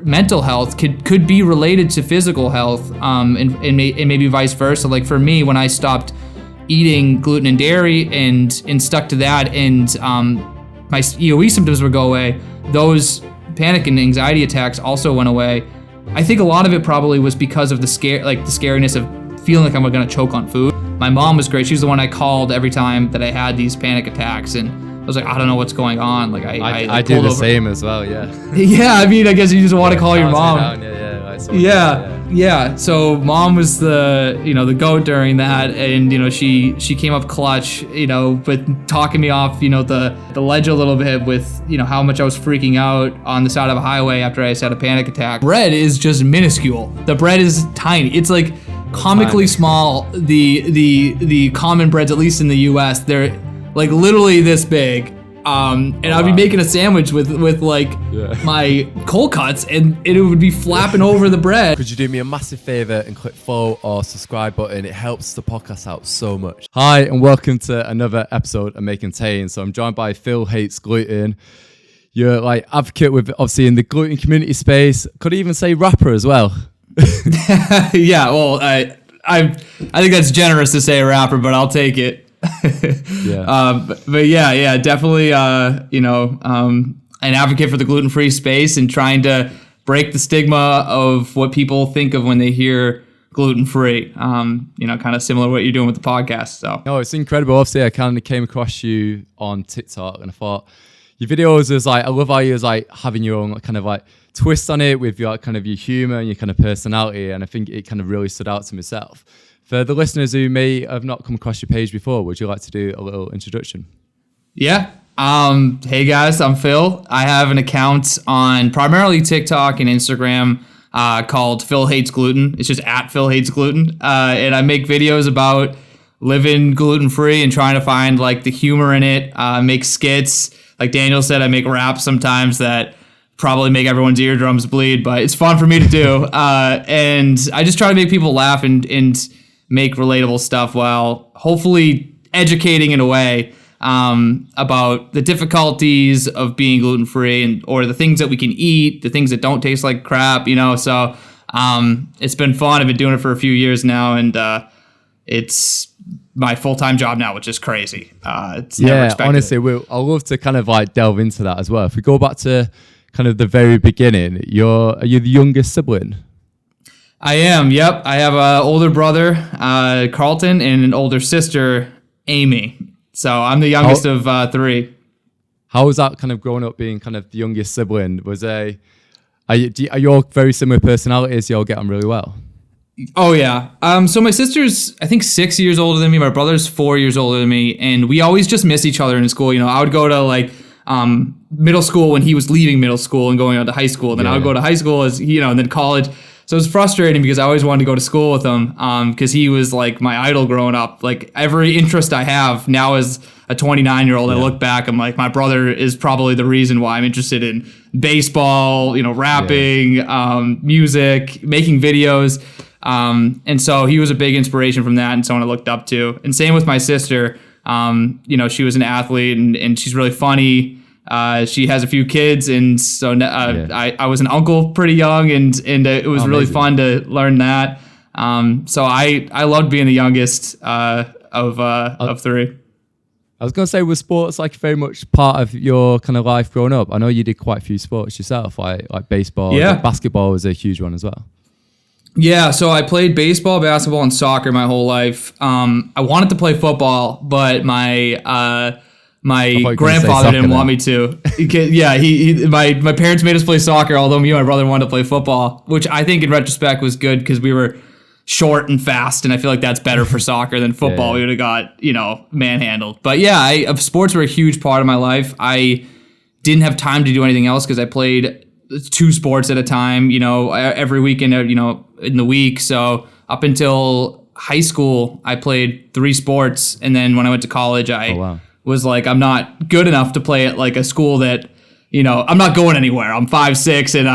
mental health could be related to physical health, and maybe vice versa. Like for me, when I stopped eating gluten and dairy and stuck to that, and my EOE symptoms would go away, those panic and anxiety attacks also went away. I think a lot of it probably was because of the scariness of feeling like I'm gonna choke on food. My mom was great. She was the one I called every time that I had these panic attacks, and I was like, I don't know what's going on. Like I do the same as well. Yeah. Yeah. I mean, I guess you just want to call your mom. Down. Yeah. So mom was the goat during that, and she came up clutch, with talking me off, the ledge a little bit with how much I was freaking out on the side of a highway after I just had a panic attack. Bread is just minuscule. The bread is tiny. It's like comically small. The common breads, at least in the U.S., they're like literally this big. I'd be making a sandwich with my cold cuts, and it would be flapping over the bread. Could you do me a massive favor and click follow or subscribe button? It helps the podcast out so much. Hi, and welcome to another episode of Make and Tain. So I'm joined by Phil Hates Gluten. You're like advocate with obviously in the gluten community space. Could even say rapper as well. Yeah, well, I think that's generous to say a rapper, but I'll take it. But yeah, definitely, an advocate for the gluten-free space and trying to break the stigma of what people think of when they hear gluten-free, kind of similar to what you're doing with the podcast. So no, it's incredible. Obviously, I kind of came across you on TikTok and I thought your videos is like, I love how you're like having your own kind of like twist on it with your kind of your humor and your kind of personality. And I think it kind of really stood out to myself. For the listeners who may have not come across your page before, would you like to do a little introduction? Yeah. Hey guys, I'm Phil. I have an account on primarily TikTok and Instagram called Phil Hates Gluten. It's just at Phil Hates Gluten. And I make videos about living gluten-free and trying to find like the humor in it, make skits. Like Daniel said, I make raps sometimes that probably make everyone's eardrums bleed, but it's fun for me to do. And I just try to make people laugh and make relatable stuff while hopefully educating in a way about the difficulties of being gluten-free or the things that we can eat, the things that don't taste like crap, So it's been fun. I've been doing it for a few years now, and it's my full-time job now, which is crazy. It's never expected. Honestly, I'd love to kind of like delve into that as well. If we go back to kind of the very beginning, are you the youngest sibling? I am, yep. I have an older brother, Carlton, and an older sister, Amy. So I'm the youngest of three. How was that kind of growing up being kind of the youngest sibling? Are you all very similar personalities? You all get on really well? Oh, yeah. So my sister's, I think, 6 years older than me. My brother's 4 years older than me. And we always just miss each other in school. I would go to like middle school when he was leaving middle school and going on to high school. Then I would go to high school and then college. So it was frustrating because I always wanted to go to school with him because he was like my idol growing up. Like every interest I have now as a 29-year-old, I look back, I'm like, my brother is probably the reason why I'm interested in baseball, rapping, music, making videos. And so he was a big inspiration from that and someone I looked up to. And same with my sister. She was an athlete and she's really funny. She has a few kids, and so I was an uncle pretty young, and it was really fun to learn that. So I loved being the youngest of three. I was gonna say, was sports like very much part of your kind of life growing up? I know you did quite a few sports yourself, like baseball. Yeah, basketball was a huge one as well. Yeah, so I played baseball, basketball, and soccer my whole life. I wanted to play football, but my grandfather didn't want me to. My parents made us play soccer, although me and my brother wanted to play football, which I think in retrospect was good because we were short and fast, and I feel like that's better for soccer than football. We would have got, manhandled. But yeah, sports were a huge part of my life. I didn't have time to do anything else because I played 2 sports at a time, every weekend, in the week. So up until high school, I played 3 sports, and then when I went to college, was like, I'm not good enough to play at like a school that, I'm not going anywhere. I'm 5'6", and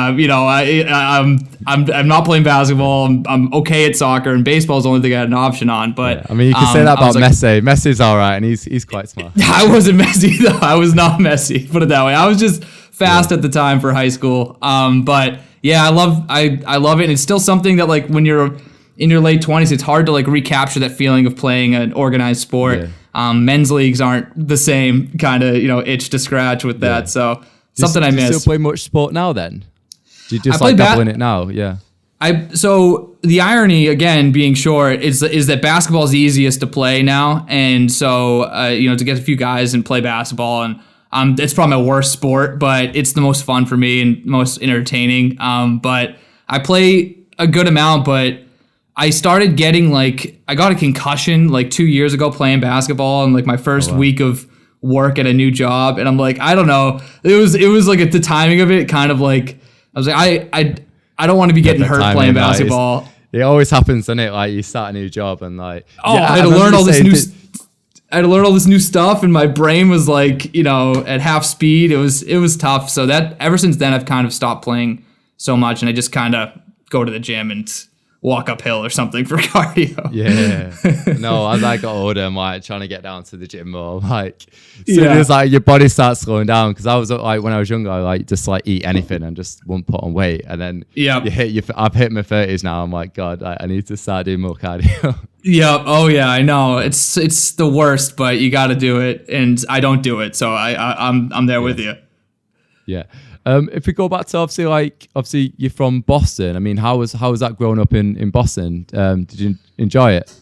I'm not playing basketball. I'm okay at soccer, and baseball is the only thing I had an option on. But I mean, you can say that about Messi. Messi's all right, and he's quite smart. I wasn't Messi though. I was not Messi. Put it that way. I was just fast at the time for high school. But Yeah, I love it. And it's still something that like when you're in your late 20s, it's hard to like recapture that feeling of playing an organized sport. Yeah. Men's leagues aren't the same kind of, itch to scratch with that. Yeah. So something I Do you miss. still play much sport now then? Do you just I play dabble in it now? Yeah. So the irony again being short is that basketball is the easiest to play now, and so to get a few guys and play basketball, and it's probably my worst sport, but it's the most fun for me and most entertaining. But I play a good amount, but I started getting I got a concussion like 2 years ago playing basketball, and like my first week of work at a new job, and I'm like, I don't know, it was like at the timing of it, kind of like I was like I don't want to be getting hurt playing basketball. It always happens, doesn't it? Like you start a new job and like I had to learn all this new stuff, and my brain was like, at half speed. It was tough. So that ever since then I've kind of stopped playing so much, and I just kind of go to the gym and walk uphill or something for cardio. Yeah. No, as I got older, I'm like trying to get down to the gym more. Like, soon as like your body starts slowing down, because I was like when I was younger, I like just like eat anything and just won't put on weight. And then I've hit my 30s now. I'm like, God, I need to start doing more cardio. Yeah. Oh yeah, I know. It's the worst, but you got to do it, and I don't do it, so I'm there with you. Yeah. If we go back to obviously you're from Boston. I mean, how was that growing up in Boston? Did you enjoy it?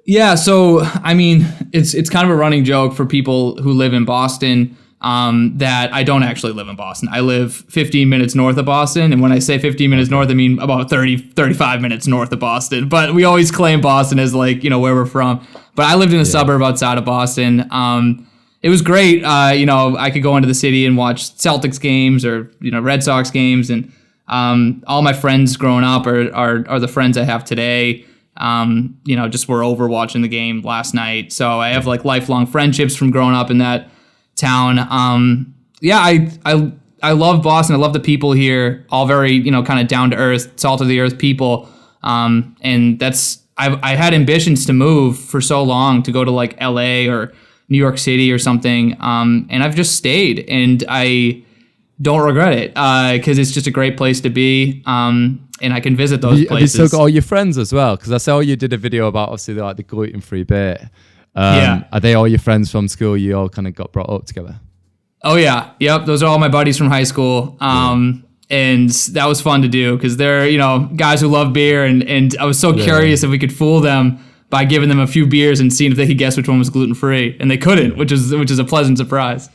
Yeah, so I mean, it's kind of a running joke for people who live in Boston that I don't actually live in Boston. I live 15 minutes north of Boston, and when I say 15 minutes north, I mean about 35 minutes north of Boston. But we always claim Boston as like, where we're from. But I lived in a suburb outside of Boston. It was great. I could go into the city and watch Celtics games or Red Sox games, and all my friends growing up are the friends I have today. Just were over watching the game last night, so I have like lifelong friendships from growing up in that town. I love Boston. I love the people here. All very kind of down to earth, salt of the earth people. And I had ambitions to move for so long to go to like LA or New York City or something, and I've just stayed, and I don't regret it because it's just a great place to be, and I can visit those places. Have you still got all your friends as well? Because I saw you did a video about obviously like the gluten-free bit. Are they all your friends from school? You all kind of got brought up together? Oh yeah, yep. Those are all my buddies from high school, and that was fun to do because they're guys who love beer, and I was so curious if we could fool them by giving them a few beers and seeing if they could guess which one was gluten-free, and they couldn't, which is a pleasant surprise.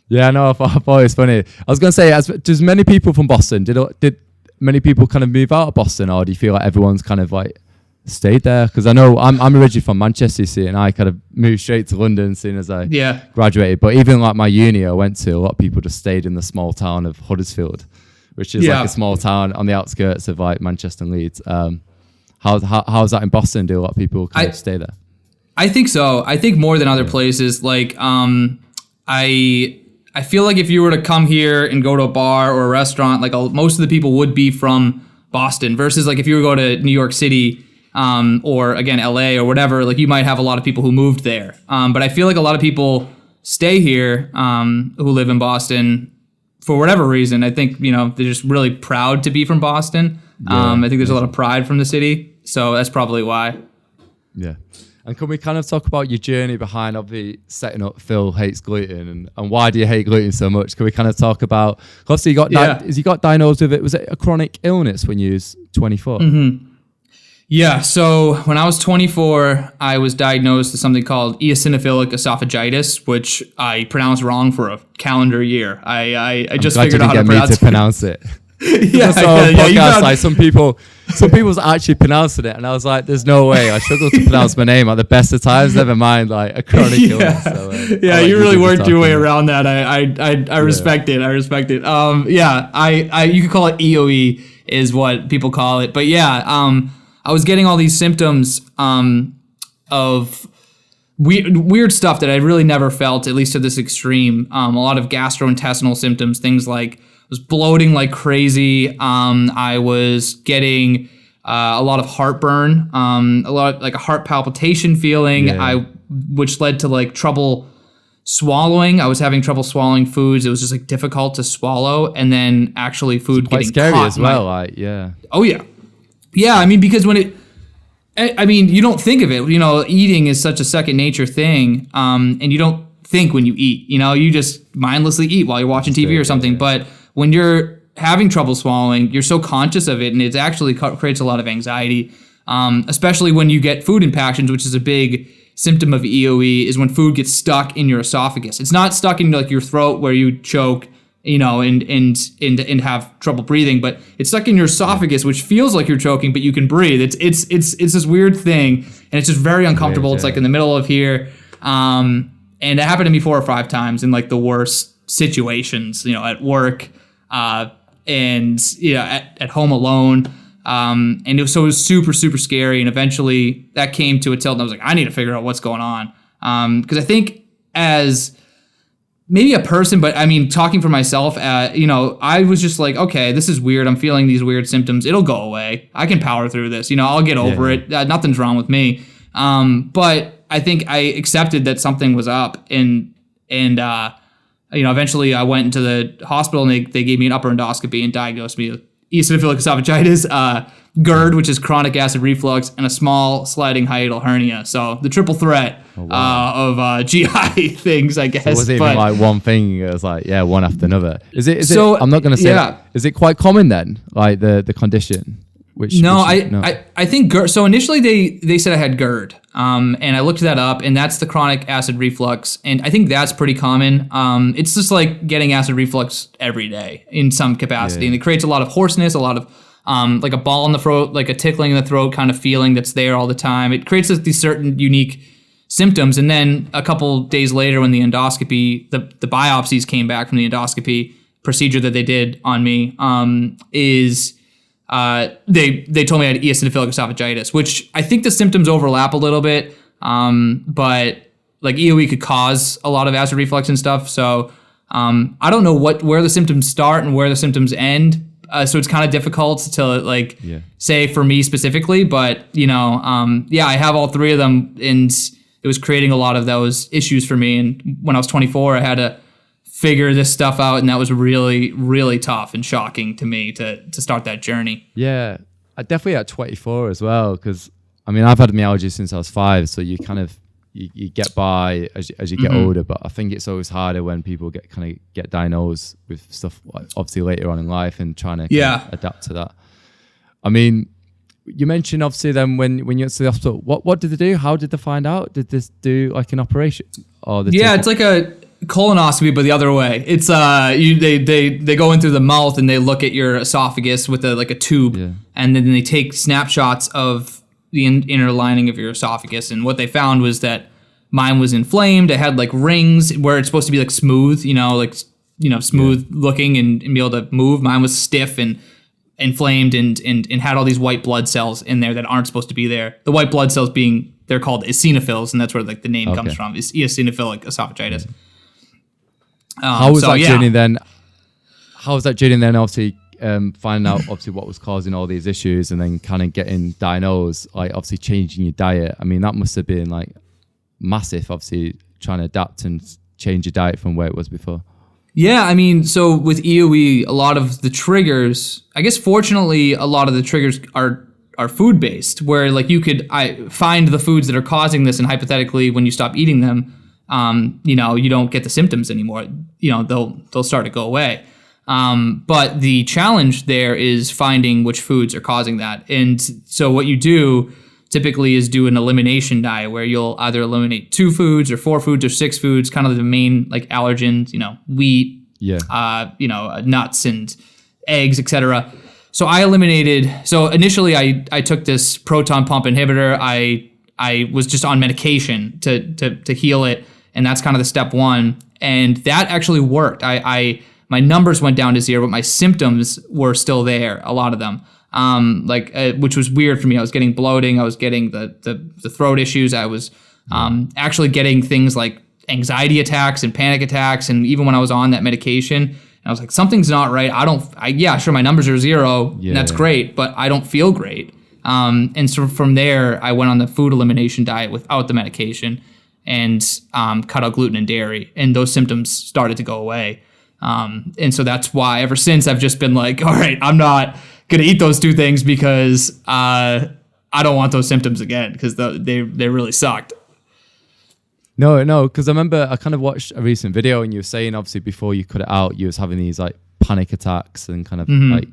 Yeah, no, I thought it was funny. I was going to say, does many people from Boston, did many people kind of move out of Boston, or do you feel like everyone's kind of like stayed there? Because I know I'm originally from Manchester, you see, and I kind of moved straight to London as soon as I graduated. But even like my uni I went to, a lot of people just stayed in the small town of Huddersfield, which is like a small town on the outskirts of like Manchester and Leeds. How's that in Boston? Do a lot of people kind of stay there? I think so. I think more than other places. Like, I feel like if you were to come here and go to a bar or a restaurant, like most of the people would be from Boston versus like if you were to go to New York City, or again, LA or whatever, like you might have a lot of people who moved there. But I feel like a lot of people stay here, who live in Boston for whatever reason. I think, they're just really proud to be from Boston. I think there's a lot of pride from the city. So that's probably why. Yeah. And can we kind of talk about your journey behind obviously setting up Phil Hates Gluten and why do you hate gluten so much? Can we kind of talk about, obviously you got diagnosed with it, was it a chronic illness when you was 24? Mm-hmm. Yeah, so when I was 24, I was diagnosed with something called Eosinophilic Esophagitis, which I pronounced wrong for a calendar year. I just figured out how to pronounce it. Like some people's actually pronouncing it, and I was like, "There's no way." I struggle to pronounce my name at the best of times. Never mind, like a chronic illness. So, you really worked your way around that. I respect it. I respect it. You could call it EOE is what people call it, but I was getting all these symptoms of weird stuff that I really never felt, at least to this extreme. A lot of gastrointestinal symptoms, things like was bloating like crazy. I was getting a lot of heartburn, a lot of, like a heart palpitation feeling. Which led to like trouble swallowing. I was having trouble swallowing foods. It was just like difficult to swallow, and then actually food Quite getting scary caught as in my- well. Like, yeah. Oh yeah. Yeah, I mean, because when I mean, you don't think of it, you know, eating is such a second nature thing, and you don't think when you eat, you know, you just mindlessly eat while you're watching TV or something, but when you're having trouble swallowing, you're so conscious of it, and it actually creates a lot of anxiety, especially when you get food impactions, which is a big symptom of EOE, is when food gets stuck in your esophagus. It's not stuck in like your throat where you choke, you know, and have trouble breathing, but it's stuck in your esophagus, which feels like you're choking, but you can breathe. It's this weird thing, and it's just very uncomfortable. It's like in the middle of here, and it happened to me 4 or 5 times in like the worst situations, you know, at work, and you know, at home alone. And it was super, super scary. And eventually that came to a tilt, and I was like, I need to figure out what's going on. Because I think as maybe a person, but I mean, talking for myself, you know, I was just like, okay, this is weird. I'm feeling these weird symptoms. It'll go away. I can power through this. You know, I'll get over it. Nothing's wrong with me. But I think I accepted that something was up, and you know, eventually I went into the hospital, and they gave me an upper endoscopy and diagnosed me with eosinophilic esophagitis, GERD, which is chronic acid reflux, and a small sliding hiatal hernia. So the triple threat of GI things, I guess. So it wasn't even like one thing. It was like, yeah, one after another. Is it? I'm not going to say. Yeah. Is it quite common then, like the condition? I think GERD. So initially they said I had GERD, and I looked that up, and that's the chronic acid reflux, and I think that's pretty common. It's just like getting acid reflux every day in some capacity, and it creates a lot of hoarseness, a lot of like a ball in the throat, like a tickling in the throat kind of feeling that's there all the time. It creates these certain unique symptoms, and then a couple days later, when the endoscopy, the biopsies came back from the endoscopy procedure that they did on me, they told me I had eosinophilic esophagitis, which I think the symptoms overlap a little bit, but like EOE could cause a lot of acid reflux and stuff. So I don't know where the symptoms start and where the symptoms end. So it's kind of difficult to say for me specifically, but you know, I have all 3 of them, and it was creating a lot of those issues for me. And when I was 24, I had to figure this stuff out, and that was really, really tough and shocking to me to start that journey. Yeah, I definitely at 24 as well, because I mean, I've had myalgia since I was 5, so you kind of you get by as you get older, but I think it's always harder when people get diagnosed with stuff obviously later on in life and trying to adapt to that. I mean, you mentioned obviously then when you went to the hospital, what did they do? How did they find out? Did this do like an operation? Or it's like a colonoscopy, but the other way. It's they go in through the mouth, and they look at your esophagus with a tube, and then they take snapshots of the inner lining of your esophagus. And what they found was that mine was inflamed. It had like rings where it's supposed to be like smooth, smooth looking and be able to move. Mine was stiff and inflamed and had all these white blood cells in there that aren't supposed to be there. The white blood cells they're called eosinophils, and that's where like the name comes from. It's eosinophilic esophagitis. How was that journey then? How was that journey then? Obviously, finding out obviously what was causing all these issues, and then kind of getting diagnosed. Like obviously changing your diet. I mean, that must have been like massive. Obviously, trying to adapt and change your diet from where it was before. Yeah, I mean, so with EOE, a lot of the triggers, I guess fortunately, a lot of the triggers are food based, where like I find the foods that are causing this, and hypothetically, when you stop eating them, you don't get the symptoms anymore. They'll start to go away. But the challenge there is finding which foods are causing that. And so what you do typically is do an elimination diet, where you'll either eliminate 2 foods or 4 foods or 6 foods, kind of the main like allergens, wheat, nuts and eggs, etc. So I eliminated. So initially I took this proton pump inhibitor. I was just on medication to heal it, and that's kind of the step 1. And that actually worked. My numbers went down to 0, but my symptoms were still there, a lot of them. Which was weird for me. I was getting bloating. I was getting the throat issues. I was actually getting things like anxiety attacks and panic attacks. And even when I was on that medication, I was like, something's not right. Sure, my numbers are 0, and that's great, but I don't feel great. And so from there, I went on the food elimination diet without the medication. and cut out gluten and dairy, and those symptoms started to go away. And so that's why ever since I've just been like, all right, I'm not gonna eat those two things because I don't want those symptoms again, because they really sucked. No, because I remember I kind of watched a recent video and you were saying obviously before you cut it out, you was having these like panic attacks and kind of like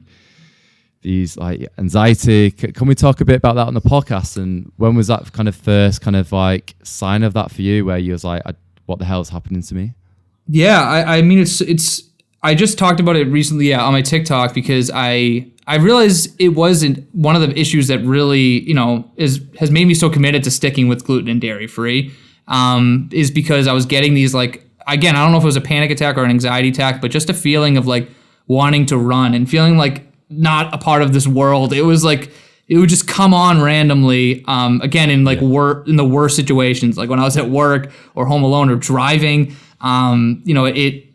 these like anxiety. Can we talk a bit about that on the podcast? And when was that kind of first kind of like sign of that for you, where you was like, what the hell's happening to me? Yeah, I mean, it's. I just talked about it recently, on my TikTok, because I realized it wasn't one of the issues that really, has made me so committed to sticking with gluten and dairy free. Is because I was getting these, like, again, I don't know if it was a panic attack or an anxiety attack, but just a feeling of like wanting to run and feeling like not a part of this world. It was like, it would just come on randomly, again, in like in the worst situations, like when I was at work or home alone or driving.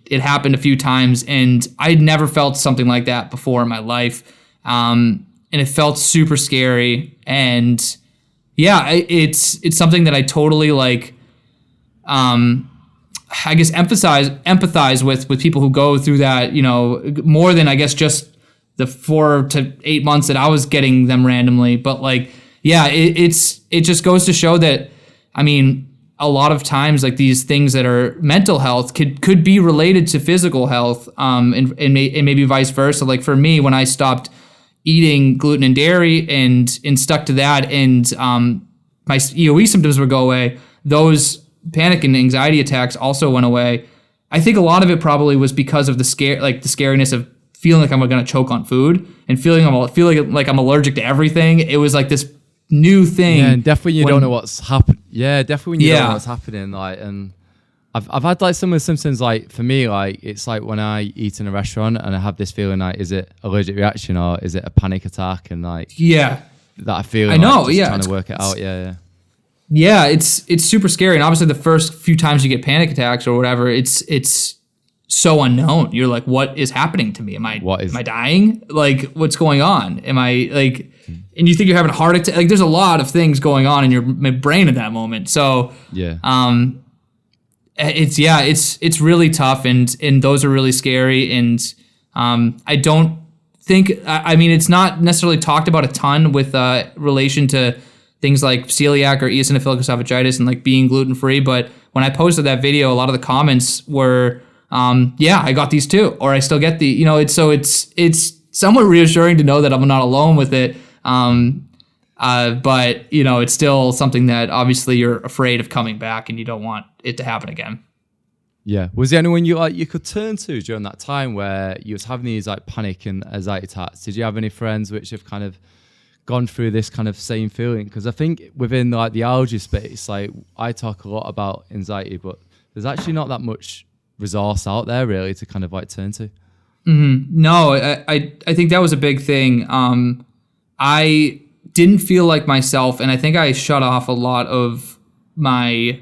It happened a few times, and I'd never felt something like that before in my life. And it felt super scary. And yeah, it's something that I totally like, I guess empathize with people who go through that, more than I guess just the 4 to 8 months that I was getting them randomly. But like, yeah, it just goes to show that, I mean, a lot of times, like, these things that are mental health could be related to physical health, and maybe vice versa. Like for me, when I stopped eating gluten and dairy and stuck to that, and my EOE symptoms would go away, those panic and anxiety attacks also went away. I think a lot of it probably was because of the scariness of feeling like I'm going to choke on food and feeling like I'm allergic to everything. It was like this new thing. Yeah, and definitely you don't know what's happening. Yeah, definitely when you don't know what's happening. Like, and I've had like similar symptoms. Like for me, like it's like when I eat in a restaurant and I have this feeling like, is it allergic reaction or is it a panic attack? And like, that I feel. I know. Like, just trying to work it out. Yeah, it's super scary, and obviously the first few times you get panic attacks or whatever, it's so unknown. You're like, what is happening to me? Am I dying? Like, what's going on? Am I like? And you think you're having a heart attack. Like, there's a lot of things going on in your brain at that moment. So it's really tough, and those are really scary. And I don't think, I mean, it's not necessarily talked about a ton with relation to things like celiac or eosinophilic esophagitis and like being gluten free. But when I posted that video, a lot of the comments were, I got these too, or I still get the, it's somewhat reassuring to know that I'm not alone with it. But it's still something that obviously you're afraid of coming back and you don't want it to happen again. Yeah. Was there anyone you could turn to during that time where you was having these like panic and anxiety attacks? Did you have any friends which have kind of gone through this kind of same feeling? Because I think within like the allergy space, like I talk a lot about anxiety, but there's actually not that much resource out there really to kind of like turn to. No, I think that was a big thing. I didn't feel like myself, and I think I shut off a lot of my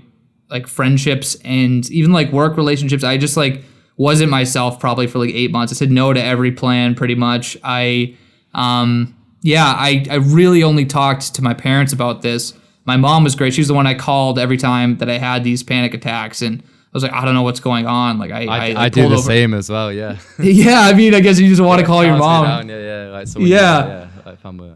like friendships and even like work relationships. I just like wasn't myself probably for like 8 months. I said no to every plan pretty much. I really only talked to my parents about this. My mom was great. She was the one I called every time that I had these panic attacks, and I was like, I don't know what's going on. Like I do the same as well. Yeah. Yeah. I mean, I guess you just want to call your mom. Like family.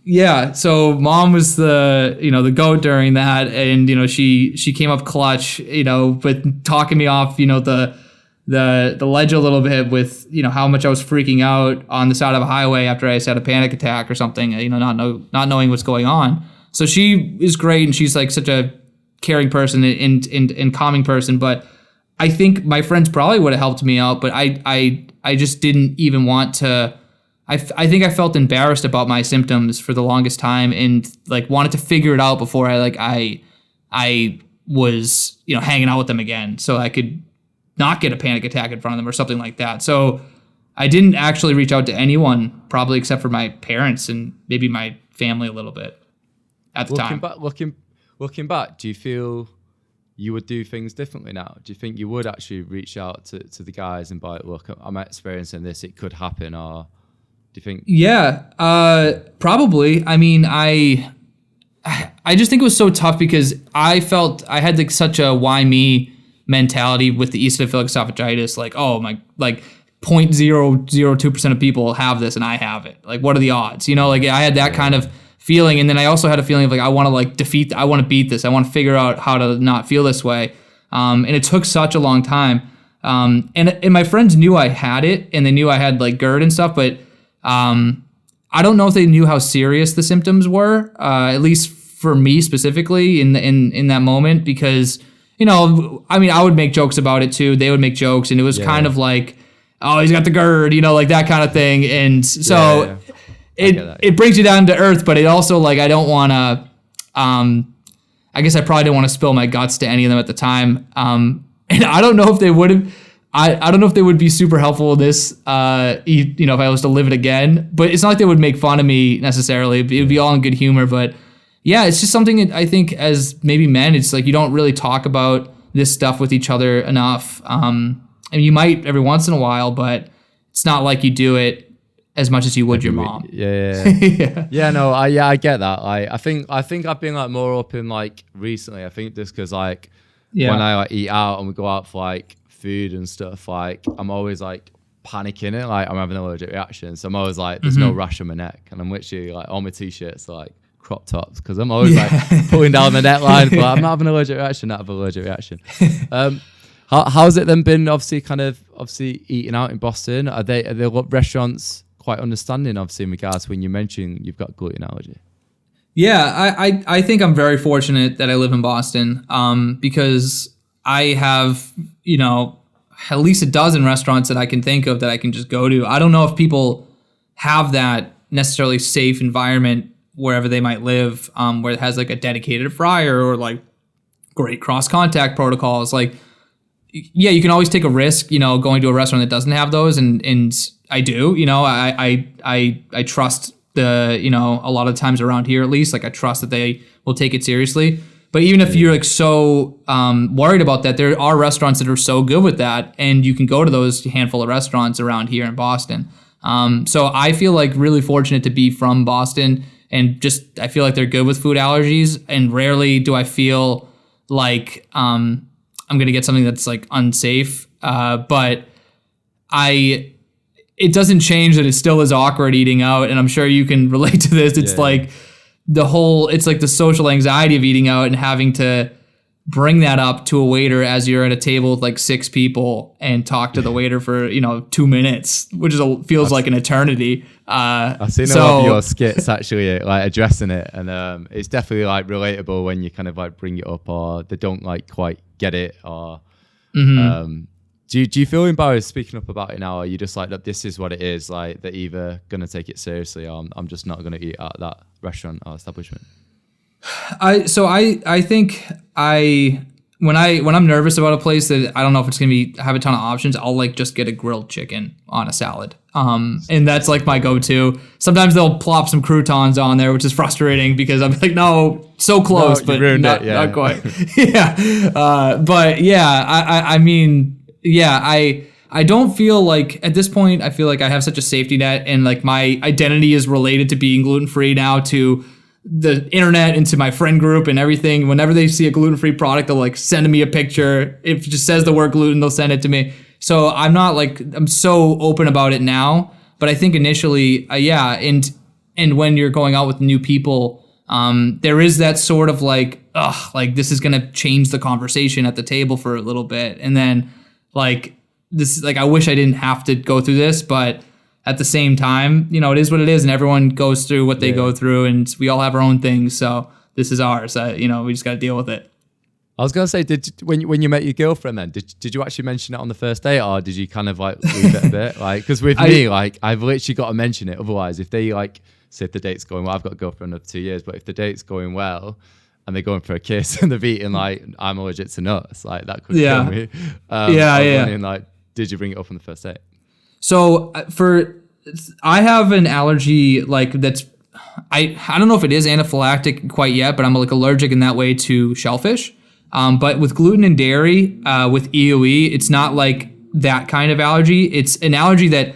Yeah. So mom was the goat during that, and she came up clutch, with talking me off, the ledge a little bit with how much I was freaking out on the side of a highway after I had a panic attack or something, not knowing what's going on. So she is great, and she's like such a caring person and calming person. But I think my friends probably would have helped me out, but I just didn't even want to. I think I felt embarrassed about my symptoms for the longest time, and like wanted to figure it out before I was hanging out with them again, so I could not get a panic attack in front of them or something like that. So I didn't actually reach out to anyone, probably except for my parents and maybe my family a little bit at the time. Looking back, do you feel you would do things differently now? Do you think you would actually reach out to the guys and be like, look, I'm experiencing this, it could happen, or do you think? Yeah, probably. I mean, I I just think it was so tough because I felt I had like such a why me mentality with the eosinophilic esophagitis. Like, oh my, like 0.002% of people have this and I have it. Like, what are the odds? You know, like I had that kind of feeling. And then I also had a feeling of like, I want to like I want to beat this. I want to figure out how to not feel this way. And it took such a long time. And my friends knew I had it and they knew I had like GERD and stuff, but I don't know if they knew how serious the symptoms were, at least for me specifically in that moment, because, you know, I mean, I would make jokes about it too. They would make jokes and it was kind of like, oh, he's got the GERD, you know, like that kind of thing. And so it brings you down to earth, but it also like, I don't want to, I guess I probably didn't want to spill my guts to any of them at the time. And I don't know if they would have, I don't know if they would be super helpful in this, you know, if I was to live it again, but it's not like they would make fun of me necessarily. It would be all in good humor, but yeah, it's just something that I think as maybe men, it's like you don't really talk about this stuff with each other enough. And you might every once in a while, but it's not like you do it as much as you would your mom. Yeah. No, I get that. I think I've been like more open like recently. I think just because like when I like eat out and we go out for like food and stuff, like I'm always like panicking it, like I'm having an allergic reaction. So I'm always like, there's no rash on my neck, and I'm literally like all my t-shirts are like crop tops because I'm always like pulling down the neckline, but I'm not having an allergic reaction. How's it then been? Obviously eating out in Boston. Are they restaurants quite understanding? Obviously, in regards to when you mentioned you've got gluten allergy. Yeah, I think I'm very fortunate that I live in Boston, because I have, you know, at least a dozen restaurants that I can think of that I can just go to. I don't know if people have that necessarily safe environment wherever they might live, where it has like a dedicated fryer or like great cross contact protocols. Like, yeah, you can always take a risk, you know, going to a restaurant that doesn't have those, and I do, you know, I trust the, you know, a lot of times around here at least, like I trust that they will take it seriously. But even if you're like so worried about that, there are restaurants that are so good with that, and you can go to those handful of restaurants around here in Boston. So I feel like really fortunate to be from Boston, and just I feel like they're good with food allergies, and rarely do I feel like I'm gonna get something that's like unsafe. But it doesn't change that it still is awkward eating out, and I'm sure you can relate to this. It's like it's like the social anxiety of eating out and having to bring that up to a waiter as you're at a table with like 6 people and talk to the waiter for, you know, 2 minutes, which feels like an eternity. I've seen a lot of your skits actually like addressing it, and it's definitely like relatable when you kind of like bring it up or they don't like quite get it, or do you feel embarrassed speaking up about it now, or are you just like, look, this is what it is, like they're either gonna take it seriously or I'm just not gonna eat at that restaurant or establishment? I think when I'm nervous about a place that I don't know if it's gonna have a ton of options, I'll like just get a grilled chicken on a salad. And that's like my go-to. Sometimes they'll plop some croutons on there, which is frustrating because I'm like, no, so close, but not quite. But yeah, I mean, yeah, I don't feel like at this point, I feel like I have such a safety net, and like my identity is related to being gluten-free now to the internet and to my friend group and everything. Whenever they see a gluten-free product, they'll like send me a picture. If it just says the word gluten, they'll send it to me. So I'm so open about it now, but I think initially, and when you're going out with new people, there is that sort of like, like this is going to change the conversation at the table for a little bit. And then like, this, like, I wish I didn't have to go through this, but at the same time, you know, it is what it is, and everyone goes through what they go through, and we all have our own things. So this is ours. You know, we just got to deal with it. I was gonna say, when you met your girlfriend, then did you actually mention it on the first date, or did you kind of like leave it a bit? Like, because with me, like I've literally got to mention it. Otherwise, if they like say if the date's going well, I've got a girlfriend of 2 years, but if the date's going well and they're going for a kiss and they're eating like I'm allergic to nuts, like that could kill me. Wondering, like, did you bring it up on the first date? So I have an allergy like that's. I don't know if it is anaphylactic quite yet, but I'm like allergic in that way to shellfish. But with gluten and dairy, with EOE, it's not like that kind of allergy. It's an allergy that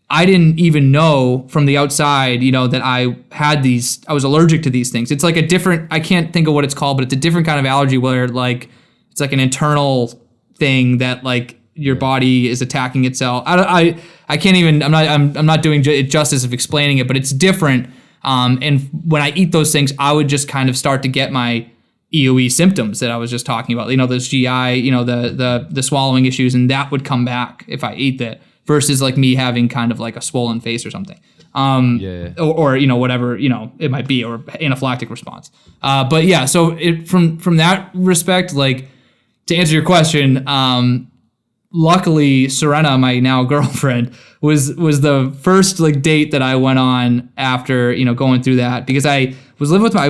I didn't even know from the outside, that I was allergic to these things. It's like I can't think of what it's called, but it's a different kind of allergy where like, it's like an internal thing that like your body is attacking itself. I can't even, I'm not doing it justice of explaining it, but it's different. And when I eat those things, I would just kind of start to get my EOE symptoms that I was just talking about, those GI, the swallowing issues, and that would come back if I ate that versus like me having kind of like a swollen face or something. Or whatever, it might be, or anaphylactic response. But yeah, so from that respect, like to answer your question, luckily Serena, my now girlfriend, was the first like date that I went on after, going through that, because I was living with I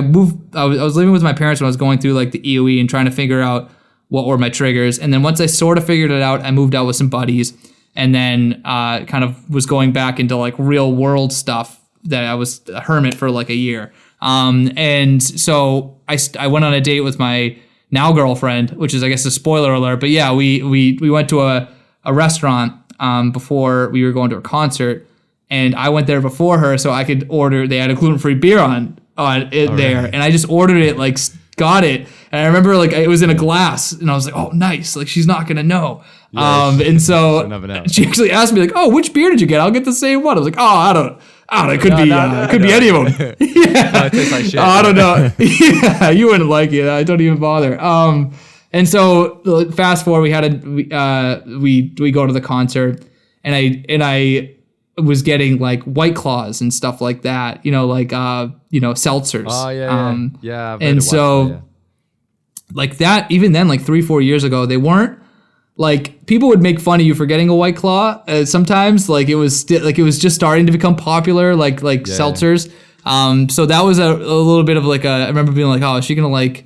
was living with my parents when I was going through like the EOE and trying to figure out what were my triggers. And then once I sort of figured it out, I moved out with some buddies, and then kind of was going back into like real world stuff that I was a hermit for like a year. And so I went on a date with my now girlfriend, which is, I guess, a spoiler alert. But yeah, we went to a restaurant before we were going to a concert, and I went there before her so I could order. They had a gluten-free beer on it there, and I just ordered it, like got it, and I remember like it was in a glass, and I was like, oh nice, like she's not gonna know. And so she actually asked me like, oh, which beer did you get? I'll get the same one. I was like, oh, I don't know. It could be any of them. Yeah. It tastes like shit. I don't know. Yeah, you wouldn't like it. I don't even bother. And so fast forward, we go to the concert, and I was getting like White Claws and stuff like that, seltzers. Oh yeah. And so like that, even then, like 3-4 years ago, they weren't like, people would make fun of you for getting a White Claw. Sometimes like it was just starting to become popular, like seltzers. So that was a little bit of like I remember being like, oh, is she gonna like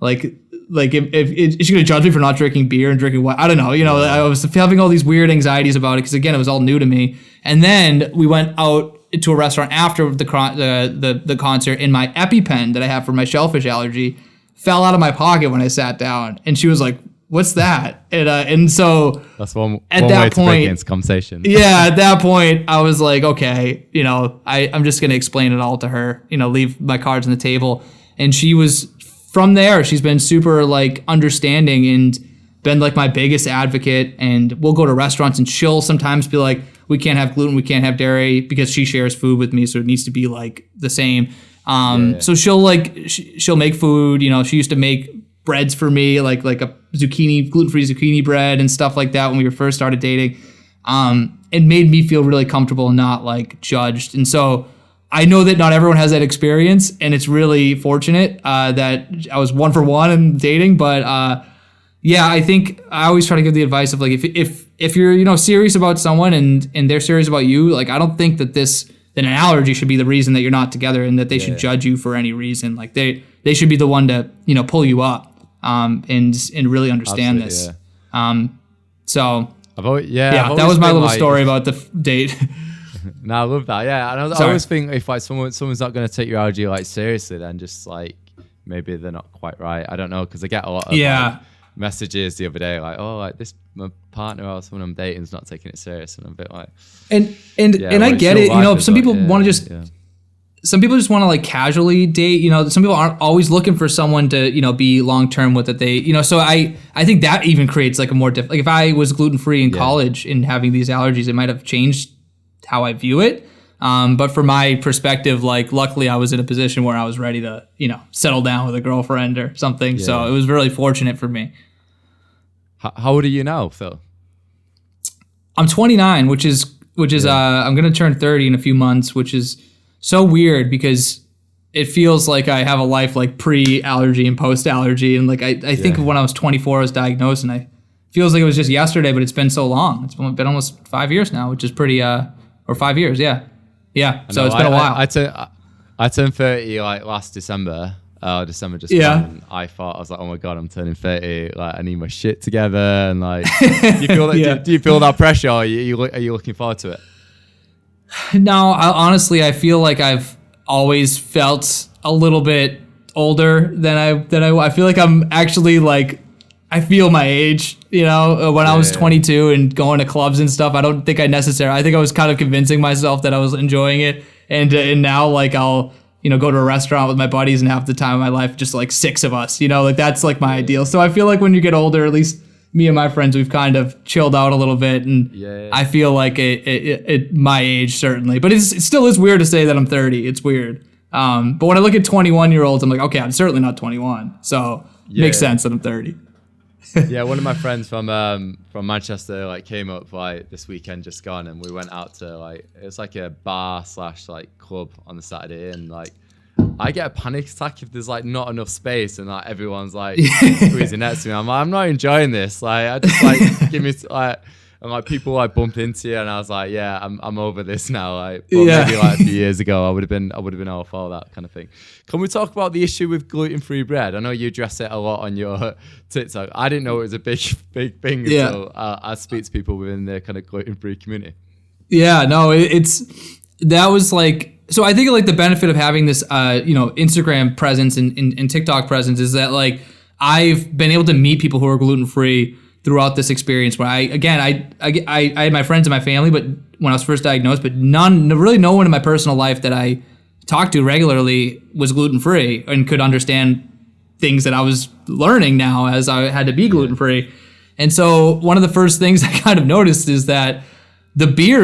if is she gonna judge me for not drinking beer and drinking what? I don't know. I was having all these weird anxieties about it because, again, it was all new to me. And then we went out to a restaurant after the concert, and my EpiPen that I have for my shellfish allergy fell out of my pocket when I sat down, and she was like, what's that? And so that's one way to break into conversation. Yeah, at that point, I was like, okay, I'm just going to explain it all to her, leave my cards on the table. And she was, from there, she's been super like understanding and been like my biggest advocate. And we'll go to restaurants and she'll sometimes be like, we can't have gluten, we can't have dairy, because she shares food with me. So it needs to be like the same. So she'll make food, she used to make breads for me, like a gluten-free zucchini bread and stuff like that when we first started dating. It made me feel really comfortable and not like judged. And so I know that not everyone has that experience, and it's really fortunate that I was 1 for 1 in dating. But I think I always try to give the advice of like, if you're serious about someone and they're serious about you, like I don't think that an allergy should be the reason that you're not together, and that they should judge you for any reason. Like they should be the one to pull you up and really understand this. So that was my little story about the date. No, I love that. Yeah, and I always think if like someone's not going to take your allergy like seriously, then just like maybe they're not quite right. I don't know, because I get a lot of like, messages the other day like, oh, like this my partner or someone I'm dating is not taking it serious, and I'm a bit like, and I get it. Some people want to just. Yeah. Some people just want to like casually date, some people aren't always looking for someone to, be long-term with it. So I think that even creates like a more like if I was gluten-free in college and having these allergies, it might have changed how I view it. But from my perspective, like luckily I was in a position where I was ready to, settle down with a girlfriend or something. Yeah. So it was really fortunate for me. How old are you now, Phil? I'm 29, which is I'm going to turn 30 in a few months, which is so weird because it feels like I have a life like pre-allergy and post-allergy. And like I think of when I was 24, I was diagnosed, and feels like it was just yesterday, but it's been so long. It's been almost 5 years now, which is pretty, or 5 years, yeah. Yeah, so it's been a while. I turned 30 like last December. December just gone, and I was like, oh my God, I'm turning 30. Like I need my shit together. And like, do you feel that, do you feel that pressure? Or are you looking forward to it? No, honestly, I feel like I've always felt a little bit older than I feel like I'm actually like, I feel my age, when I was 22 and going to clubs and stuff. I think I was kind of convincing myself that I was enjoying it. And now like I'll, go to a restaurant with my buddies and half the time of my life, just like 6 of us, like that's like my ideal. So I feel like when you get older, at least me and my friends, we've kind of chilled out a little bit. And I feel like at my age, certainly, but it still is weird to say that I'm 30. It's weird. But when I look at 21-year-olds, I'm like, okay, I'm certainly not 21. So it makes sense that I'm 30. Yeah, one of my friends from Manchester like came up like this weekend just gone, and we went out to like it's like a bar / like club on the Saturday, and like I get a panic attack if there's like not enough space and like everyone's like squeezing next to me. I'm like, I'm not enjoying this. Like I just like give me like. And like people like bumped into you, and I was like, yeah, I'm over this now. Like, but maybe like a few years ago, I would have been all for that kind of thing. Can we talk about the issue with gluten-free bread? I know you address it a lot on your TikTok. I didn't know it was a big thing until I speak to people within the kind of gluten-free community. Yeah, no, that was like, so I think like the benefit of having this, Instagram presence and TikTok presence is that like I've been able to meet people who are gluten-free throughout this experience where I had my friends and my family, but when I was first diagnosed, but really no one in my personal life that I talked to regularly was gluten-free and could understand things that I was learning now as I had to be gluten-free. And so one of the first things I kind of noticed is that the bread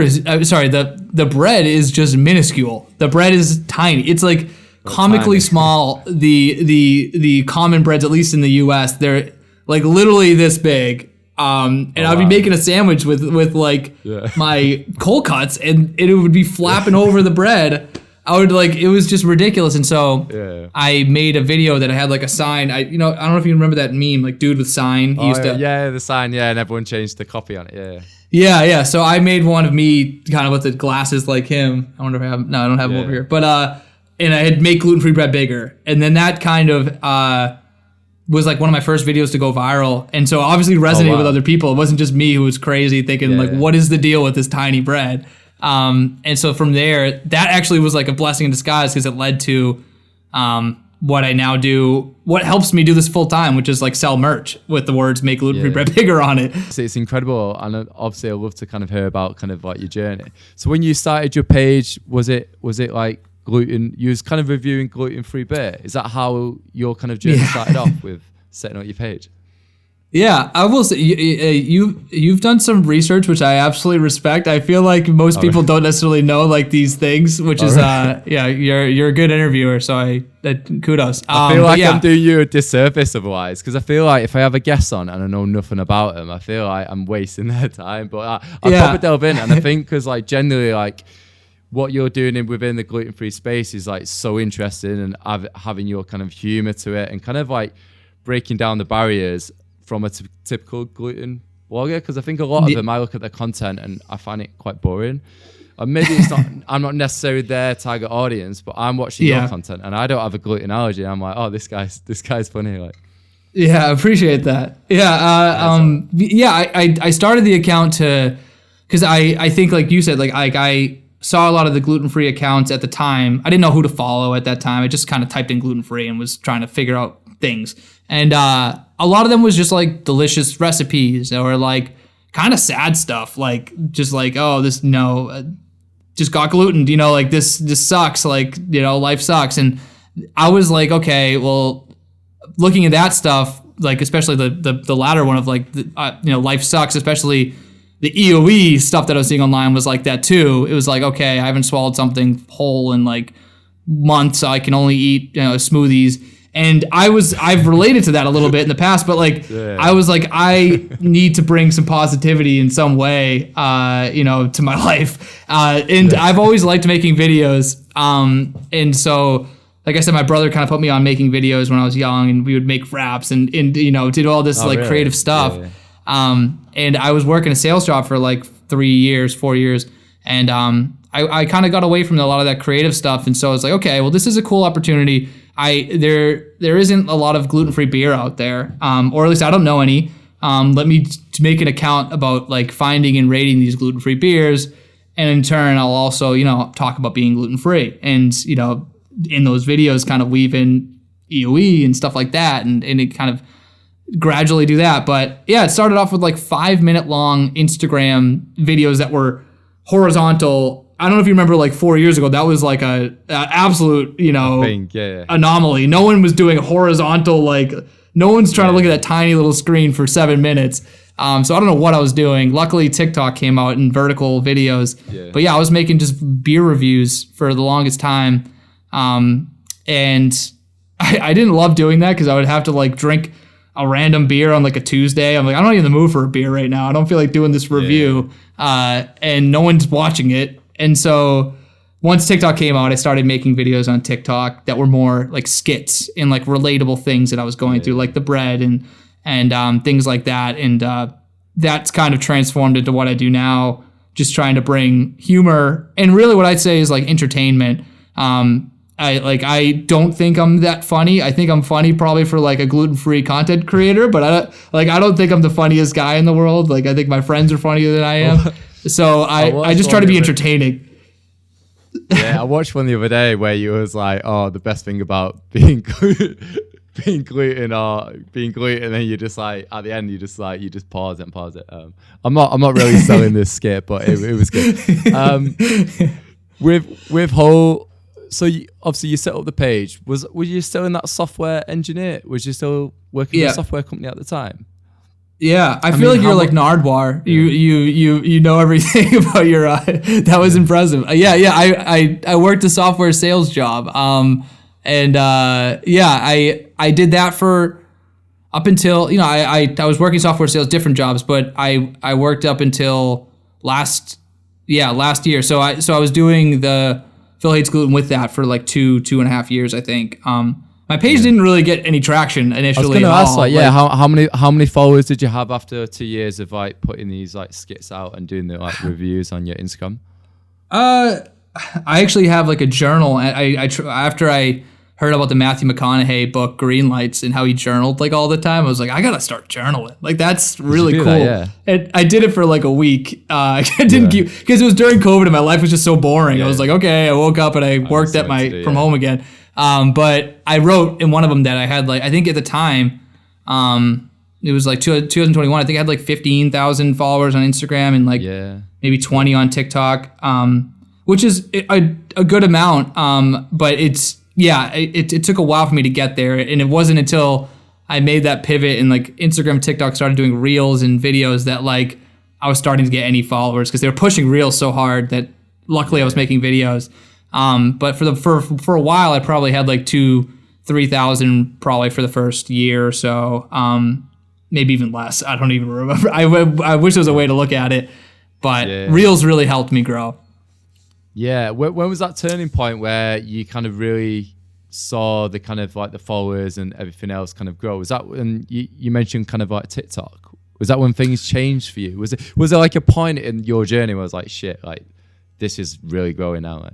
is just minuscule. The bread is tiny. It's like comically small. The common breads, at least in the US, they're like literally this big. I'd be making a sandwich with like my cold cuts and it would be flapping over the bread. It was just ridiculous. And so I made a video that I had like a sign. I don't know if you remember that meme, like dude with sign. He used to, the sign. Yeah. And everyone changed the copy on it. Yeah. So I made one of me kind of with the glasses like him. I wonder if I have, no, I don't have him over here, but, and I had made gluten-free bread bigger. And then that kind of, was like one of my first videos to go viral. And so obviously resonated with other people. It wasn't just me who was crazy thinking what is the deal with this tiny bread? And so from there, that actually was like a blessing in disguise because it led to what I now do, what helps me do this full time, which is like sell merch with the words make gluten-free bread bigger on it. So it's incredible. And obviously I love to kind of hear about kind of like your journey. So when you started your page, was it like you was kind of reviewing gluten-free beer? Is that how your kind of journey started off with setting up your page? Yeah, I will say you've done some research, which I absolutely respect. I feel like most people don't necessarily know like these things, which is you're a good interviewer, so kudos. I feel like I'm doing you a disservice otherwise, because I feel like if I have a guest on and I know nothing about them, I feel like I'm wasting their time. But I'll probably delve in, and I think because like generally like what you're doing within the gluten-free space is like so interesting, and having your kind of humor to it and kind of like breaking down the barriers from a typical gluten blogger, because I think a lot of them, I look at their content and I find it quite boring. Or maybe it's not, I'm not necessarily their target audience, but I'm watching your content and I don't have a gluten allergy. I'm like, oh, this guy's funny. Like, yeah, I appreciate that. I started the account because I think like you said, like I saw a lot of the gluten-free accounts at the time. I didn't know who to follow at that time. I just kind of typed in gluten-free and was trying to figure out things. And a lot of them was just like delicious recipes or like kind of sad stuff. Like just like, oh, this, just got gluten, like this sucks. Like, life sucks. And I was like, okay, well, looking at that stuff, like especially the latter one of like, life sucks, especially the EOE stuff that I was seeing online was like that too. It was like, okay, I haven't swallowed something whole in like months. So I can only eat smoothies. And I've related to that a little bit in the past, but like, I was like, I need to bring some positivity in some way, to my life. I've always liked making videos. And so, like I said, my brother kind of put me on making videos when I was young, and we would make raps and did all this creative stuff. And I was working a sales job for like 4 years. And I kind of got away from a lot of that creative stuff. And so I was like, okay, well, this is a cool opportunity. There isn't a lot of gluten-free beer out there, or at least I don't know any. Let me make an account about like finding and rating these gluten-free beers. And in turn, I'll also, talk about being gluten-free and, in those videos kind of weave in EOE and stuff like that. And it kind of gradually do that. But yeah, it started off with like 5-minute long Instagram videos that were horizontal. I don't know if you remember, like 4 years ago, that was like a absolute, anomaly. No one was doing horizontal, like no one's trying to look at that tiny little screen for 7 minutes. So I don't know what I was doing. Luckily, TikTok came out in vertical videos. Yeah. But yeah, I was making just beer reviews for the longest time. And I didn't love doing that because I would have to like drink a random beer on like a Tuesday. I'm like, I'm not even in the mood for a beer right now. I don't feel like doing this review. And no one's watching it. And so once TikTok came out, I started making videos on TikTok that were more like skits and like relatable things that I was going through, like the bread and things like that. And that's kind of transformed into what I do now, just trying to bring humor. And really what I'd say is like entertainment. I don't think I'm that funny. I think I'm funny probably for like a gluten-free content creator, but I don't think I'm the funniest guy in the world. Like I think my friends are funnier than I am. So I just try to be entertaining. Yeah, I watched one the other day where you was like, oh, the best thing about being gluten, and then you just like at the end you just pause it. I'm not really selling this skit, but it was good. With whole, so obviously you set up the page. Were you still in that software engineer? Was you still working in a software company at the time? Yeah, I feel like you're like Nardwar. Yeah. You know everything about your. That was impressive. I worked a software sales job. I did that for up until I was working software sales, different jobs, but I worked up until last year. So I was doing the Phil Hates Gluten with that for like 2.5 years, I think. My page didn't really get any traction initially. I was going to ask, how many followers did you have after 2 years of like putting these like skits out and doing the like reviews on your Instagram? I actually have like a journal. After I heard about the Matthew McConaughey book Green Lights and how he journaled like all the time, I was like, I gotta start journaling. Like that's really cool. And I did it for like a week. I didn't keep, because it was during COVID and my life was just so boring. I was like, okay, I woke up and I worked from home again. But I wrote in one of them that I had like, I think at the time, it was like 2021. I think I had like 15,000 followers on Instagram and like maybe 20 on TikTok, which is a good amount. But it took a while for me to get there. And it wasn't until I made that pivot and like Instagram, TikTok started doing reels and videos that like I was starting to get any followers because they were pushing reels so hard that luckily I was making videos. But for a while, I probably had like 2,000-3,000 probably for the first year or so. Maybe even less. I don't even remember. I wish there was a way to look at it, but Reels really helped me grow. Yeah. When was that turning point where you kind of really saw the kind of like the followers and everything else kind of grow? Was that when you mentioned kind of like TikTok? Was that when things changed for you? Was there like a point in your journey where I was like, shit, like this is really growing now? Like?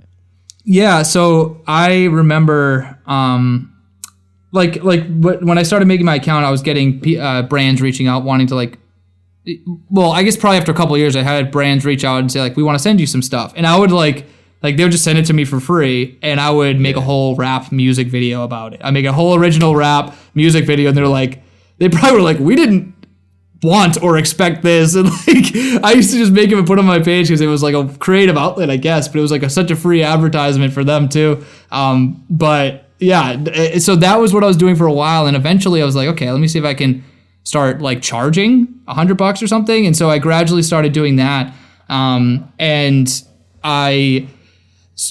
Yeah, so I remember, like when I started making my account, I was getting brands reaching out wanting to like, well, I guess probably after a couple of years, I had brands reach out and say like, we want to send you some stuff, and I would like they would just send it to me for free, and I would make a whole rap music video about it. I make a whole original rap music video, and they probably were like, we didn't want or expect this, and like I used to just make them and put them on my page because it was like a creative outlet, I guess, but it was like such a free advertisement for them too. But yeah, so that was what I was doing for a while, and eventually I was like, okay, let me see if I can start like charging $100 or something, and so I gradually started doing that. And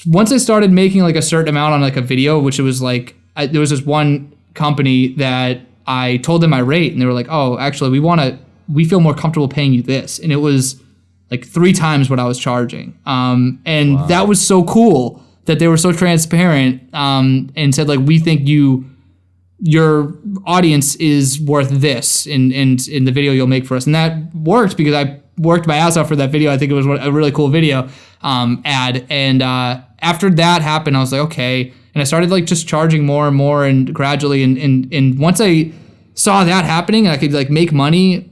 once I started making like a certain amount on like a video, which it was like there was this one company that I told them my rate, and they were like, oh, actually, we feel more comfortable paying you this. And it was like 3 times what I was charging. And that was so cool that they were so transparent, and said like, we think your audience is worth this in the video you'll make for us. And that worked because I worked my ass off for that video. I think it was a really cool video ad. And after that happened, I was like, okay. And I started like just charging more and more, and gradually, and once I saw that happening and I could like make money,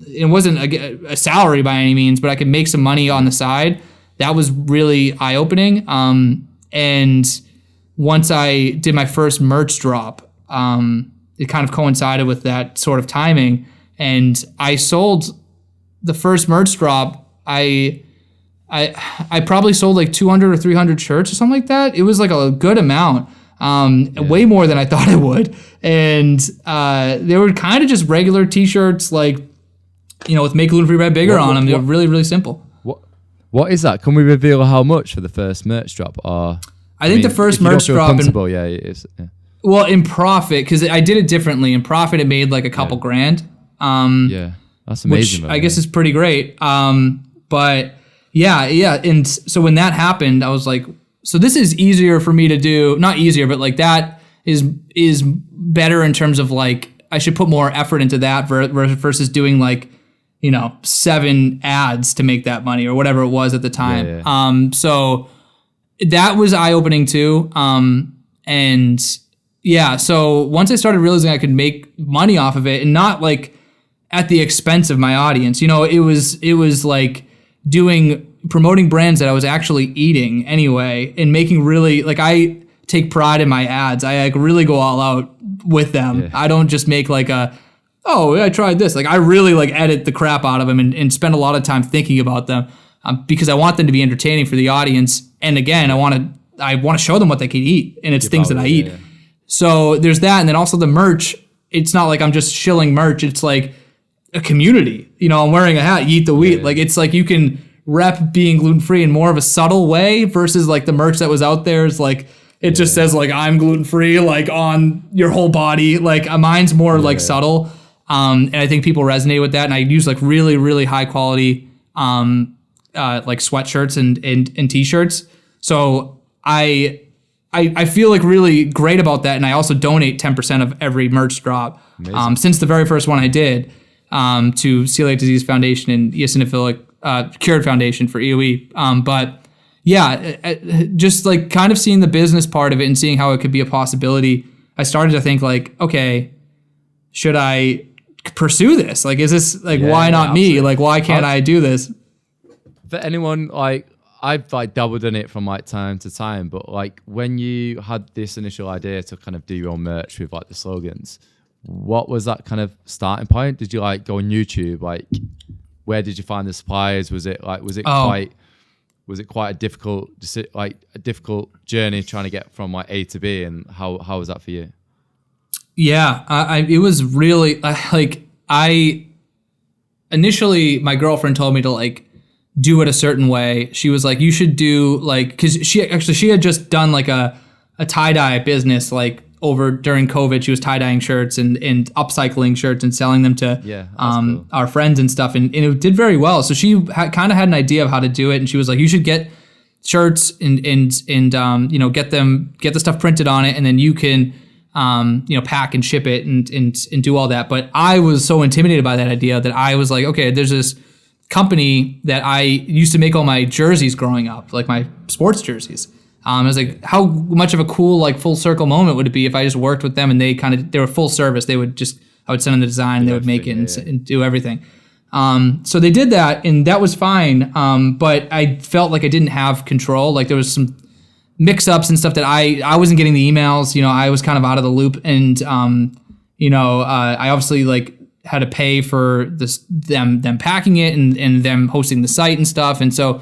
it wasn't a salary by any means, but I could make some money on the side. That was really eye-opening. And once I did my first merch drop, it kind of coincided with that sort of timing. And I sold the first merch drop. I probably sold like 200 or 300 shirts or something like that. It was like a good amount, way more than I thought it would. And they were kind of just regular t-shirts, like, with Make Gluten-Free Bread Bigger on them. They were really, really simple. What is that? Can we reveal how much for the first merch drop? Or I think the first merch drop, it is. Yeah. Well, in profit, because I did it differently. In profit, it made like a couple grand. That's amazing. Which I guess is pretty great. But yeah. And so when that happened, I was like, so this is easier for me to do. Not easier, but like that is better in terms of like, I should put more effort into that versus doing like, 7 ads to make that money or whatever it was at the time. Yeah. So that was eye-opening too. And yeah, so once I started realizing I could make money off of it and not like at the expense of my audience, it was like promoting brands that I was actually eating anyway and making really, like, I take pride in my ads. I like really go all out with them. Yeah. I don't just make like I tried this. Like I really like edit the crap out of them and spend a lot of time thinking about them because I want them to be entertaining for the audience. And again, I want to show them what they can eat, and it's things that I eat. Yeah. So there's that. And then also the merch, it's not like I'm just shilling merch. It's like a community, I'm wearing a hat, you eat the wheat. Yeah. Like it's like you can rep being gluten-free in more of a subtle way versus like the merch that was out there is like, it just says like, I'm gluten-free, like on your whole body. Like mine's more like subtle. And I think people resonate with that. And I use like really, really high quality, like sweatshirts and t-shirts. So I feel like really great about that. And I also donate 10% of every merch drop, since the very first one I did, to Celiac Disease Foundation and Eosinophilic Cured Foundation for EOE. But yeah, just like kind of seeing the business part of it and seeing how it could be a possibility, I started to think like, okay, should I pursue this? Like, is this like, why not me? Like, why can't I do this? For anyone, like, I've like dabbled in it from like time to time, but like when you had this initial idea to kind of do your own merch with like the slogans, what was that kind of starting point? Did you like go on YouTube? Like, where did you find the suppliers? Was it quite a difficult journey trying to get from like A to B, and how was that for you? Yeah, it was really like initially my girlfriend told me to like do it a certain way. She was like, you should do like, because she had just done like a tie-dye business like over during COVID. She was tie-dyeing shirts and upcycling shirts and selling them to cool. Our friends and stuff, and it did very well. So she kind of had an idea of how to do it, and she was like, you should get shirts and get the stuff printed on it, and then you can pack and ship it and do all that. But I was so intimidated by that idea that I was like, okay, there's this company that I used to make all my jerseys growing up, like my sports jerseys. I was like, how much of a cool, like full circle moment would it be if I just worked with them and they were full service. I would send them the design and they would make it and do everything. So they did that, and that was fine. But I felt like I didn't have control. Like there was some mix-ups and stuff that I wasn't getting the emails. I was kind of out of the loop, and I obviously like had to pay for them packing it and them hosting the site and stuff. And so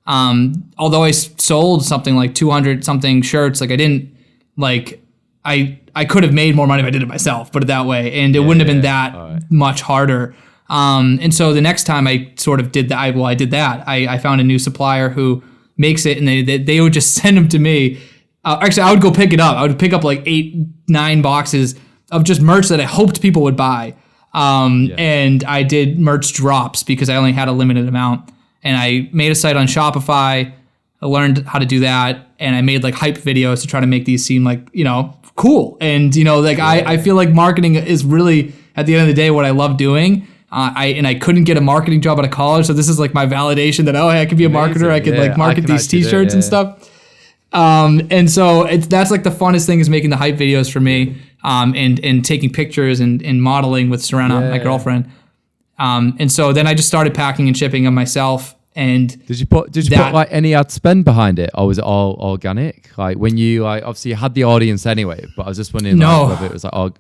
although I sold something like 200 something shirts, like I didn't like I could have made more money if I did it myself, put it that way, and it wouldn't have been that much harder. And so the next time I sort of did that, I did that. I found a new supplier who makes it, and they would just send them to me. Actually, I would go pick it up. I would pick up like 8-9 boxes of just merch that I hoped people would buy. And I did merch drops because I only had a limited amount. And I made a site on Shopify. I learned how to do that, and I made like hype videos to try to make these seem like, cool. And I feel like marketing is really, at the end of the day, what I love doing. I couldn't get a marketing job out of college, so this is like my validation that I could be a marketer. I could like market these t-shirts and stuff. And so that's like the funnest thing is making the hype videos for me, and taking pictures and modeling with Serena, my girlfriend. And so then I just started packing and shipping them myself. And did you put like any ad spend behind it, or was it all organic? Like when you obviously you had the audience anyway, but I was just wondering whether it was like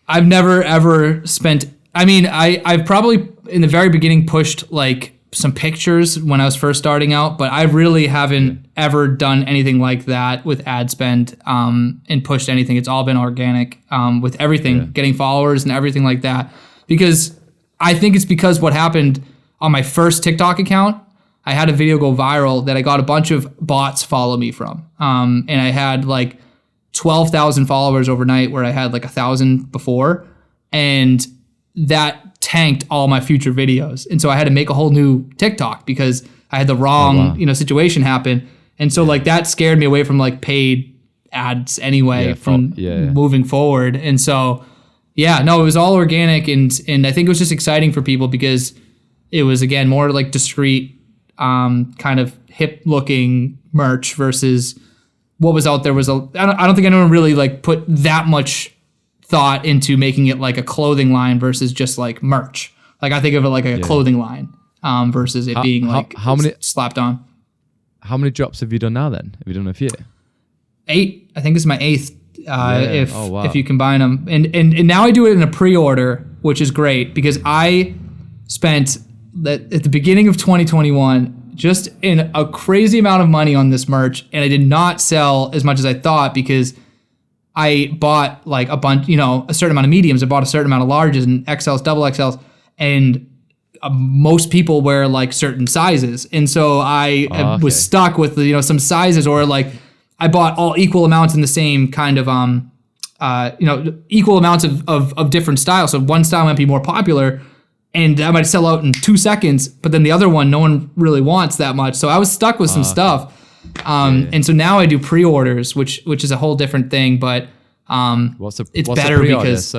I've never ever spent. I mean, I've probably in the very beginning pushed like some pictures when I was first starting out, but I really haven't ever done anything like that with ad spend and pushed anything. It's all been organic with everything, getting followers and everything like that. Because I think it's because what happened on my first TikTok account, I had a video go viral that I got a bunch of bots follow me from. And I had like 12,000 followers overnight where I had like 1,000 before. And that tanked all my future videos. And so I had to make a whole new TikTok because I had the wrong, situation happen. And so like that scared me away from like paid ads anyway moving forward. And so, it was all organic. And I think it was just exciting for people because it was, again, more like discreet, kind of hip looking merch versus what was out there was I don't think anyone really like put that much thought into making it like a clothing line versus just like merch. Like I think of it like a clothing line versus it being like how many slapped on. How many drops have you done now then? Have you done a few? 8. I think this is my 8th if you combine them. And now I do it in a pre-order, which is great because I spent at the beginning of 2021 just in a crazy amount of money on this merch, and I did not sell as much as I thought because I bought like a bunch, a certain amount of mediums. I bought a certain amount of larges and XLs, double XLs, and most people wear like certain sizes. And so I was stuck with, some sizes, or like I bought all equal amounts in the same kind of, equal amounts of different styles. So one style might be more popular and that might sell out in 2 seconds, but then the other one, no one really wants that much. So I was stuck with some stuff. And so now I do pre-orders, which is a whole different thing, but what's better because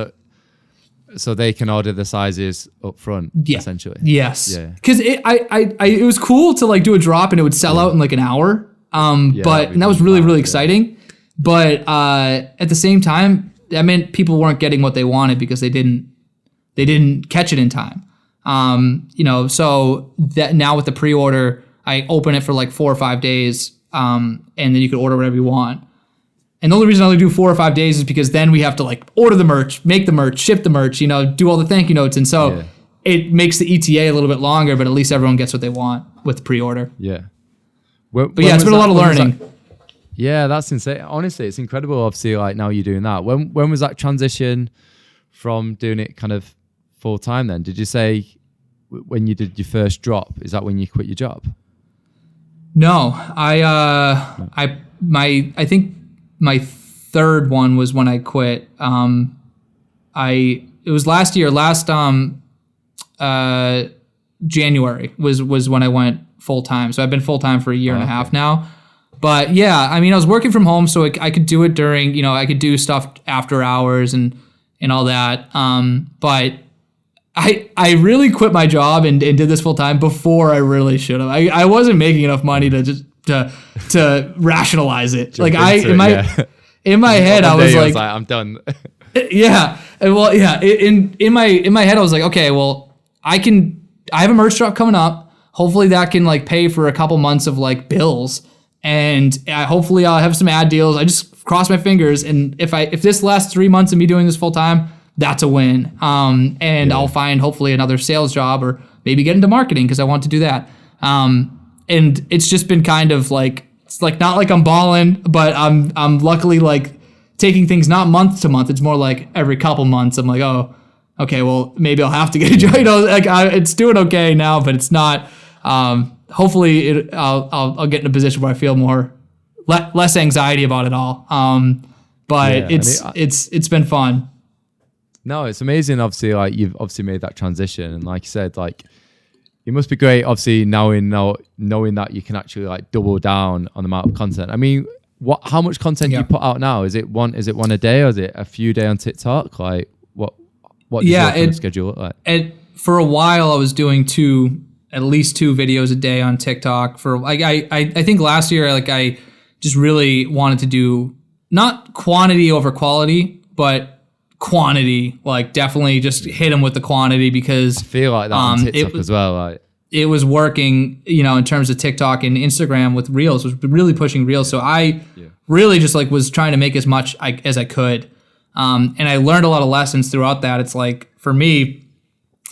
so they can order the sizes up front, essentially. Yes. Yeah. Because it was cool to like do a drop and it would sell out in like an hour. And that was really, really exciting. But at the same time, that meant people weren't getting what they wanted because they didn't catch it in time. So that now with the pre-order, I open it for like 4 or 5 days, and then you can order whatever you want. And the only reason I only do 4 or 5 days is because then we have to like order the merch, make the merch, ship the merch, do all the thank you notes. And so it makes the ETA a little bit longer, but at least everyone gets what they want with the pre-order. Yeah. But it's been a lot of learning. Yeah, that's insane. Honestly, it's incredible. Obviously, like now you're doing that. When was that transition from doing it kind of full time then? Did you say when you did your first drop, is that when you quit your job? No, I think my third one was when I quit. It was last January was when I went full time. So I've been full time for a year and a half now. But yeah, I mean, I was working from home, so I could do it during, I could do stuff after hours and all that. But I really quit my job and did this full time before I really should have. I wasn't making enough money to just to rationalize it. Like in my head, I was like, I'm done. Yeah. Well, yeah. In my head, I was like, okay, well, I have a merch drop coming up. Hopefully that can like pay for a couple months of like bills. And hopefully I'll have some ad deals. I just cross my fingers. And if this lasts 3 months of me doing this full time, that's a win. I'll find hopefully another sales job or maybe get into marketing because I want to do that. And it's just been kind of like, it's like not like I'm balling, but I'm luckily like taking things not month to month. It's more like every couple months. I'm like, oh, okay, well maybe I'll have to get a job. It's doing okay now, but it's not. Hopefully I'll get in a position where I feel less anxiety about it all. It's been fun. No, it's amazing. Obviously, like you've obviously made that transition, and like you said, like it must be great. Obviously, knowing that you can actually like double down on the amount of content. I mean, how much content do you put out now? Is it one a day, or is it a few day on TikTok? Like what does your kind of schedule look like? And for a while, I was doing at least 2 videos a day on TikTok. For like I think last year, like I just really wanted to do not quantity over quality, but quantity, like definitely just hit them with the quantity because I feel like that on TikTok as well. Like it was working, in terms of TikTok and Instagram with Reels, was really pushing Reels. So I really just like was trying to make as much as I could. And I learned a lot of lessons throughout that. It's like, for me,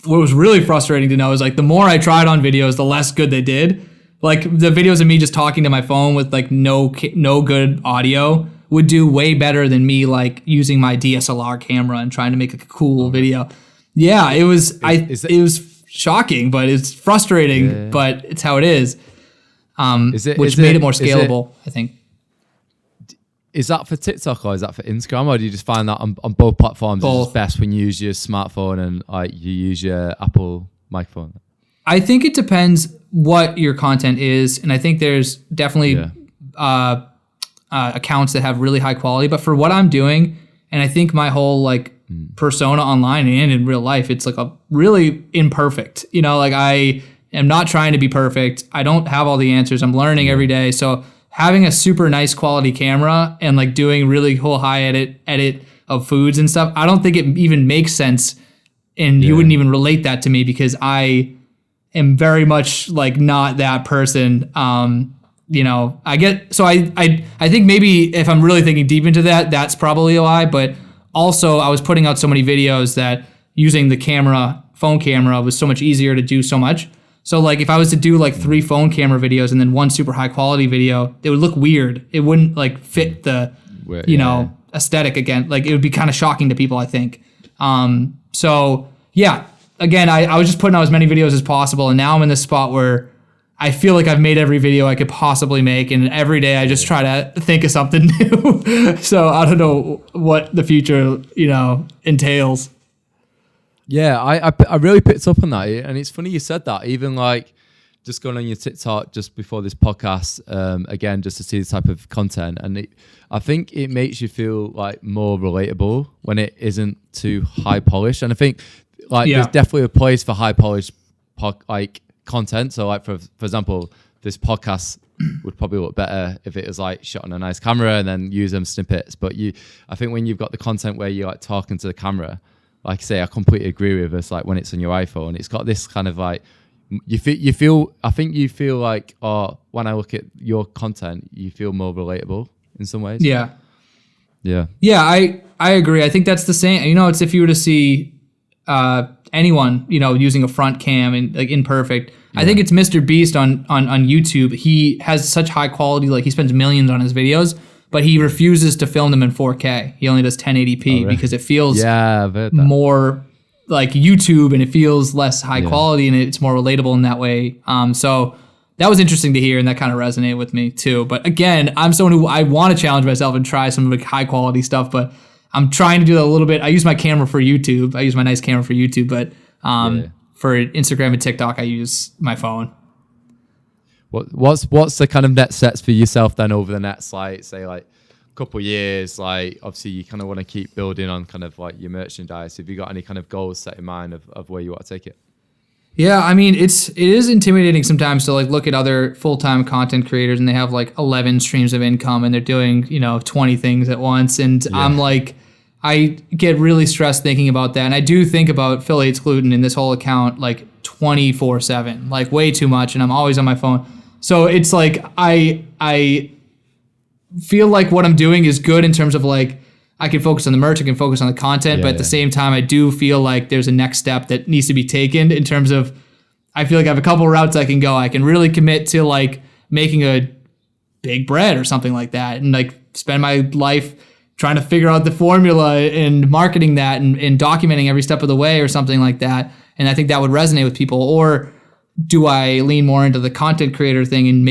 what was really frustrating to know is like the more I tried on videos, the less good they did. Like the videos of me just talking to my phone with like no good audio would do way better than me like using my DSLR camera and trying to make a cool video. Yeah, it was it was shocking, but it's frustrating, but it's how it is. Which made it more scalable, I think. Is that for TikTok or is that for Instagram, or do you just find that on both platforms it's best when you use your smartphone and like you use your Apple microphone? I think it depends what your content is, and I think there's definitely accounts that have really high quality. But for what I'm doing, and I think my whole like persona online and in real life, it's like a really imperfect. You know, like I am not trying to be perfect. I don't have all the answers. I'm learning every day. So having a super nice quality camera and like doing really cool high edit of foods and stuff, I don't think it even makes sense. And you wouldn't even relate that to me because I am very much like not that person. You know, I think maybe if I'm really thinking deep into that, that's probably a lie. But also I was putting out so many videos that using the phone camera was so much easier to do so much. So like if I was to do like 3 phone camera videos and then 1 super high quality video, it would look weird. It wouldn't like fit the, you know, aesthetic again. Like it would be kind of shocking to people, I think. So yeah, again, I was just putting out as many videos as possible. And now I'm in this spot where I feel like I've made every video I could possibly make. And every day I just try to think of something new. So I don't know what the future, you know, entails. Yeah, I really picked up on that, and it's funny you said that. Even like just going on your TikTok just before this podcast, again, just to see the type of content, and I think it makes you feel like more relatable when it isn't too high polished. And I think like there's definitely a place for high polished like content. So like for example, this podcast would probably look better if it was like shot on a nice camera and then use them snippets. But I think when you've got the content where you're like talking to the camera. Like I say, I completely agree with us. Like when it's on your iPhone, it's got this kind of like you feel. I think you feel like, when I look at your content, you feel more relatable in some ways. Yeah. I agree. I think that's the same. You know, it's if you were to see anyone, you know, using a front cam and like imperfect. I think it's Mr. Beast on YouTube. He has such high quality. Like he spends millions on his videos. But he refuses to film them in 4K. He only does 1080p because it feels more like YouTube and it feels less high quality and it's more relatable in that way. So that was interesting to hear and that kind of resonated with me too. But again, I'm someone who I want to challenge myself and try some like high quality stuff, but I'm trying to do that a little bit. I use my camera for YouTube. I use my nice camera for YouTube, but for Instagram and TikTok, I use my phone. What's the kind of net sets for yourself then over the next like say like a couple of years? Like obviously you kind of want to keep building on kind of like your merchandise. Have you got any kind of goals set in mind of where you want to take it? Yeah, I mean it is intimidating sometimes to like look at other full-time content creators and they have like 11 streams of income and they're doing, you know, 20 things at once. And I'm like, I get really stressed thinking about that. And I do think about Phil Hates Gluten and this whole account like 24/7, like way too much. And I'm always on my phone. So it's like I feel like what I'm doing is good in terms of like I can focus on the merch, I can focus on the content, but at the same time I do feel like there's a next step that needs to be taken in terms of I feel like I have a couple routes I can go. I can really commit to like making a big bread or something like that and like spend my life trying to figure out the formula and marketing that and documenting every step of the way or something like that. And I think that would resonate with people. Or do I lean more into the content creator thing and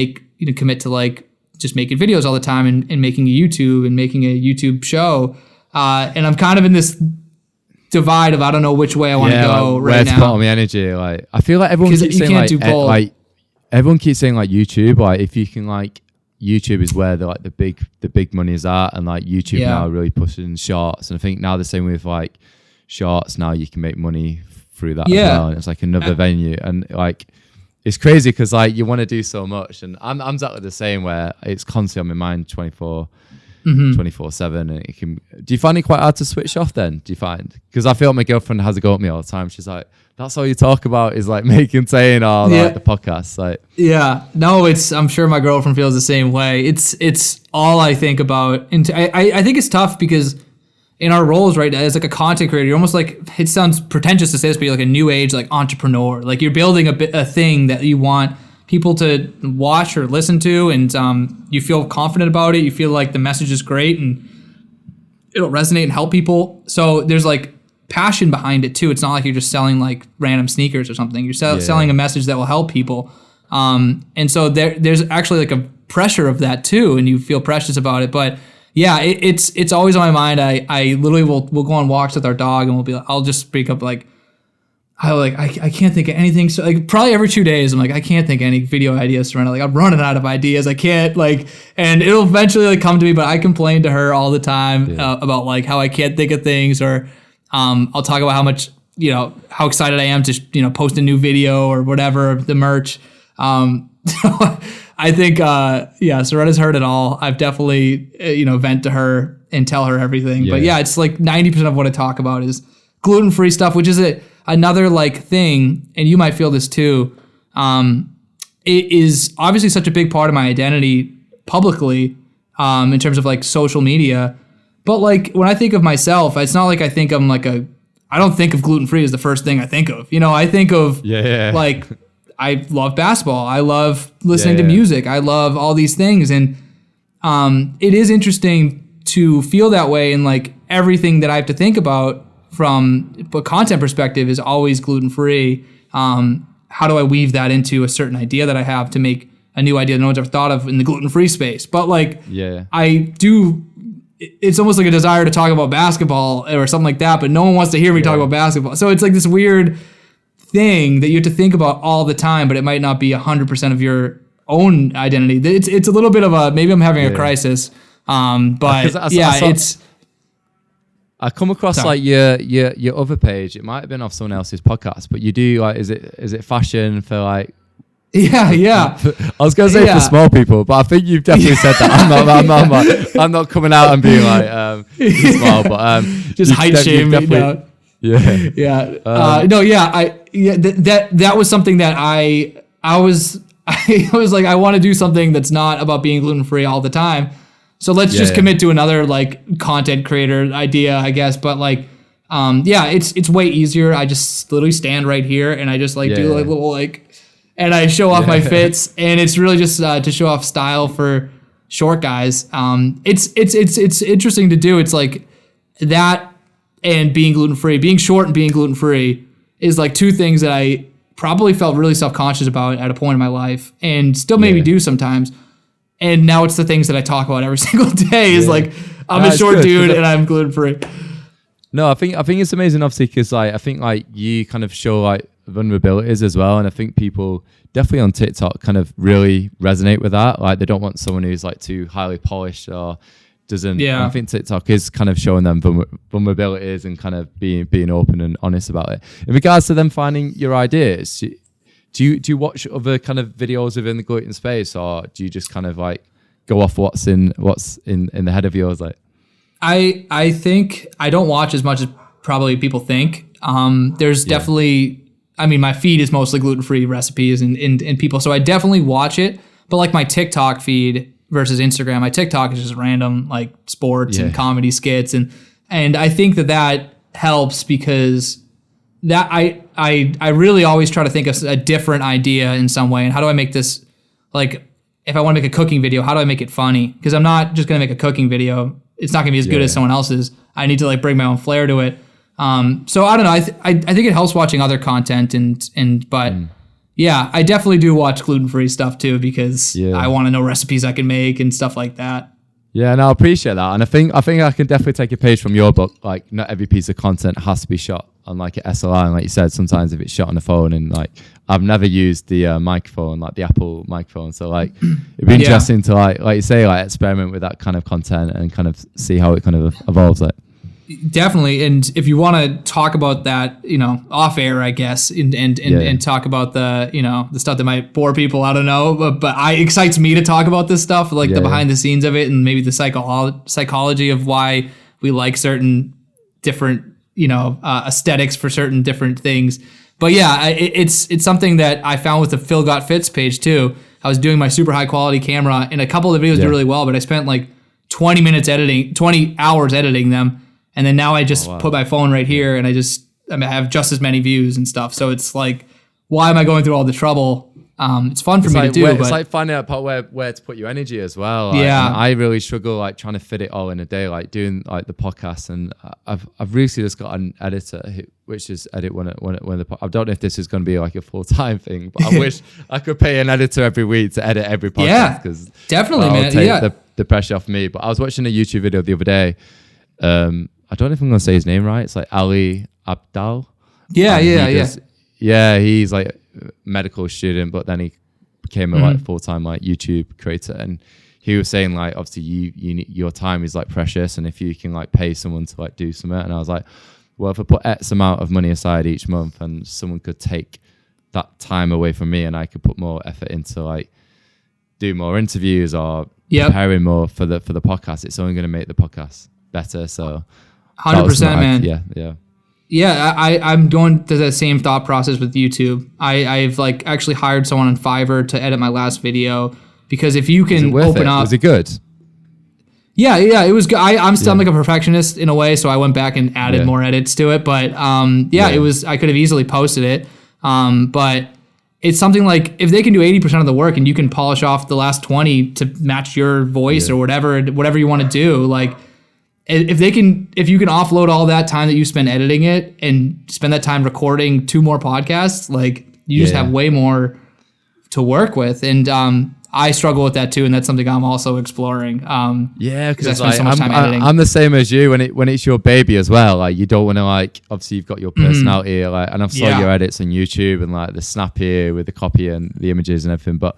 commit to like just making videos all the time and making a YouTube and making a YouTube show? And I'm kind of in this divide of I don't know which way I want to go right now. Where to put all my energy? Like I feel like everyone keeps saying like everyone keeps saying like YouTube. Like if you can like YouTube is where the big money is at, and like YouTube now really pushing shorts. And I think now the same with like shorts. Now you can make money through that as well, and it's like another venue. And like it's crazy because like you want to do so much, and I'm exactly the same where it's constantly on my mind 24/7. And it can. Do you find it quite hard to switch off then? Do you find? Because I feel like my girlfriend has a go at me all the time. She's like, "That's all you talk about is like making saying all like the podcast." Like, no, I'm sure my girlfriend feels the same way. It's all I think about, and I think it's tough because in our roles, right, as like a content creator, you're almost like, it sounds pretentious to say this, but you're like a new age, like entrepreneur. Like you're building a thing that you want people to watch or listen to, and you feel confident about it. You feel like the message is great and it'll resonate and help people. So there's like passion behind it too. It's not like you're just selling like random sneakers or something. You're selling a message that will help people. And so there's actually like a pressure of that too, and you feel precious about it. But yeah, it's always on my mind. I literally will go on walks with our dog, and we'll be like, I'll just speak up like, I can't think of anything. So like probably every 2 days, I'm like, I can't think of any video ideas to run. Like I'm running out of ideas. I can't like, and it'll eventually like come to me. But I complain to her all the time about like how I can't think of things, or I'll talk about how much, how excited I am to post a new video or whatever, the merch. So I think Soretta's heard it all. I've definitely vent to her and tell her everything. But yeah, it's like 90% of what I talk about is gluten-free stuff, which is another like thing, and you might feel this too. It is obviously such a big part of my identity publicly, in terms of like social media. But like when I think of myself, it's not like I think I'm like I don't think of gluten-free as the first thing I think of. I think of like, I love basketball. I love listening to music. I love all these things. And it is interesting to feel that way, and like everything that I have to think about from a content perspective is always gluten-free. How do I weave that into a certain idea that I have to make a new idea that no one's ever thought of in the gluten-free space? But like, I do, it's almost like a desire to talk about basketball or something like that, but no one wants to hear me talk about basketball. So it's like this weird thing that you have to think about all the time, but it might not be 100% of your own identity. It's a little bit of a, maybe I'm having a crisis. But I come across like your other page. It might have been off someone else's podcast, but you do like, is it fashion for like? Yeah. I was gonna say for small people, but I think you've definitely said that. I'm not coming out and being like small, but just height shaming. That was something that I was like, I want to do something that's not about being gluten-free all the time. So let's just commit to another like content creator idea, I guess. But like, it's way easier. I just literally stand right here and I just like do like little like, and I show off my fits, and it's really just to show off style for short guys. It's interesting to do. It's like that, and being gluten-free, being short and being gluten-free is like two things that I probably felt really self-conscious about at a point in my life, and still maybe do sometimes. And now it's the things that I talk about every single day is like, I'm a short dude and I'm gluten-free. No, I think it's amazing, obviously, because like, I think like you kind of show like vulnerabilities as well. And I think people definitely on TikTok kind of really resonate with that. Like they don't want someone who's like too highly polished or doesn't. I think TikTok is kind of showing them vulnerabilities and kind of being open and honest about it. In regards to them finding your ideas, do you watch other kind of videos within the gluten space, or do you just kind of like go off what's in the head of yours? Like, I think I don't watch as much as probably people think. There's definitely, I mean, my feed is mostly gluten-free recipes and people, so I definitely watch it. But like my TikTok feed versus Instagram, my TikTok is just random like sports and comedy skits, and I think that helps because that I really always try to think of a different idea in some way, and how do I make this, like if I want to make a cooking video, how do I make it funny? Because I'm not just gonna make a cooking video. It's not gonna be as good as someone else's. I need to like bring my own flair to it. So I don't know. I think it helps watching other content but yeah, I definitely do watch gluten-free stuff too, because I want to know recipes I can make and stuff like that. Yeah, and I appreciate that. And I think I can definitely take a page from your book. Like not every piece of content has to be shot on like an SLR. And like you said, sometimes if it's shot on a phone, and like I've never used the microphone, like the Apple microphone. So like it'd be interesting to like you say, like experiment with that kind of content and kind of see how it kind of evolves. Like. Definitely, and if you want to talk about that, off air, I guess, and talk about the, the stuff that might bore people, I don't know, but it excites me to talk about this stuff, like the behind the scenes of it, and maybe the psychology of why we like certain different, aesthetics for certain different things. But yeah, it's something that I found with the Phil Got Fits page too. I was doing my super high quality camera, and a couple of the videos did really well, but I spent like 20 hours editing them. And then now I just put my phone right here and I have just as many views and stuff. So it's like, why am I going through all the trouble? It's fun for me to do. It's like finding out where to put your energy as well. Like, yeah. I really struggle like trying to fit it all in a day, like doing like the podcast. And I've recently just got an editor which is edit when I don't know if this is going to be like a full-time thing, but I wish I could pay an editor every week to edit every podcast. Yeah, because definitely, man. Take the pressure off me. But I was watching a YouTube video the other day. I don't know if I'm going to say his name right. It's like Ali Abdal. Yeah. Yeah, he's like a medical student, but then he became a like full-time like YouTube creator. And he was saying like, obviously your time is like precious, and if you can like pay someone to like do something. And I was like, well, if I put X amount of money aside each month and someone could take that time away from me and I could put more effort into like do more interviews or preparing more for the podcast, it's only going to make the podcast better. So 100%, man. Yeah. I'm going through the same thought process with YouTube. I've like actually hired someone on Fiverr to edit my last video, because if you can open up, was it good? Yeah, it was good. I'm still like a perfectionist in a way, so I went back and added more edits to it. But it was, I could have easily posted it. But it's something like, if they can do 80% of the work and you can polish off the last 20 to match your voice or whatever you want to do, like if you can offload all that time that you spend editing it and spend that time recording 2 more podcasts, like you just have way more to work with. And I struggle with that too, and that's something I'm also exploring. Because I spend so much time editing. I'm the same as you when it's your baby as well. Like you don't want to like, obviously you've got your personality, like, and I've saw your edits on YouTube and like the snap here with the copy and the images and everything. But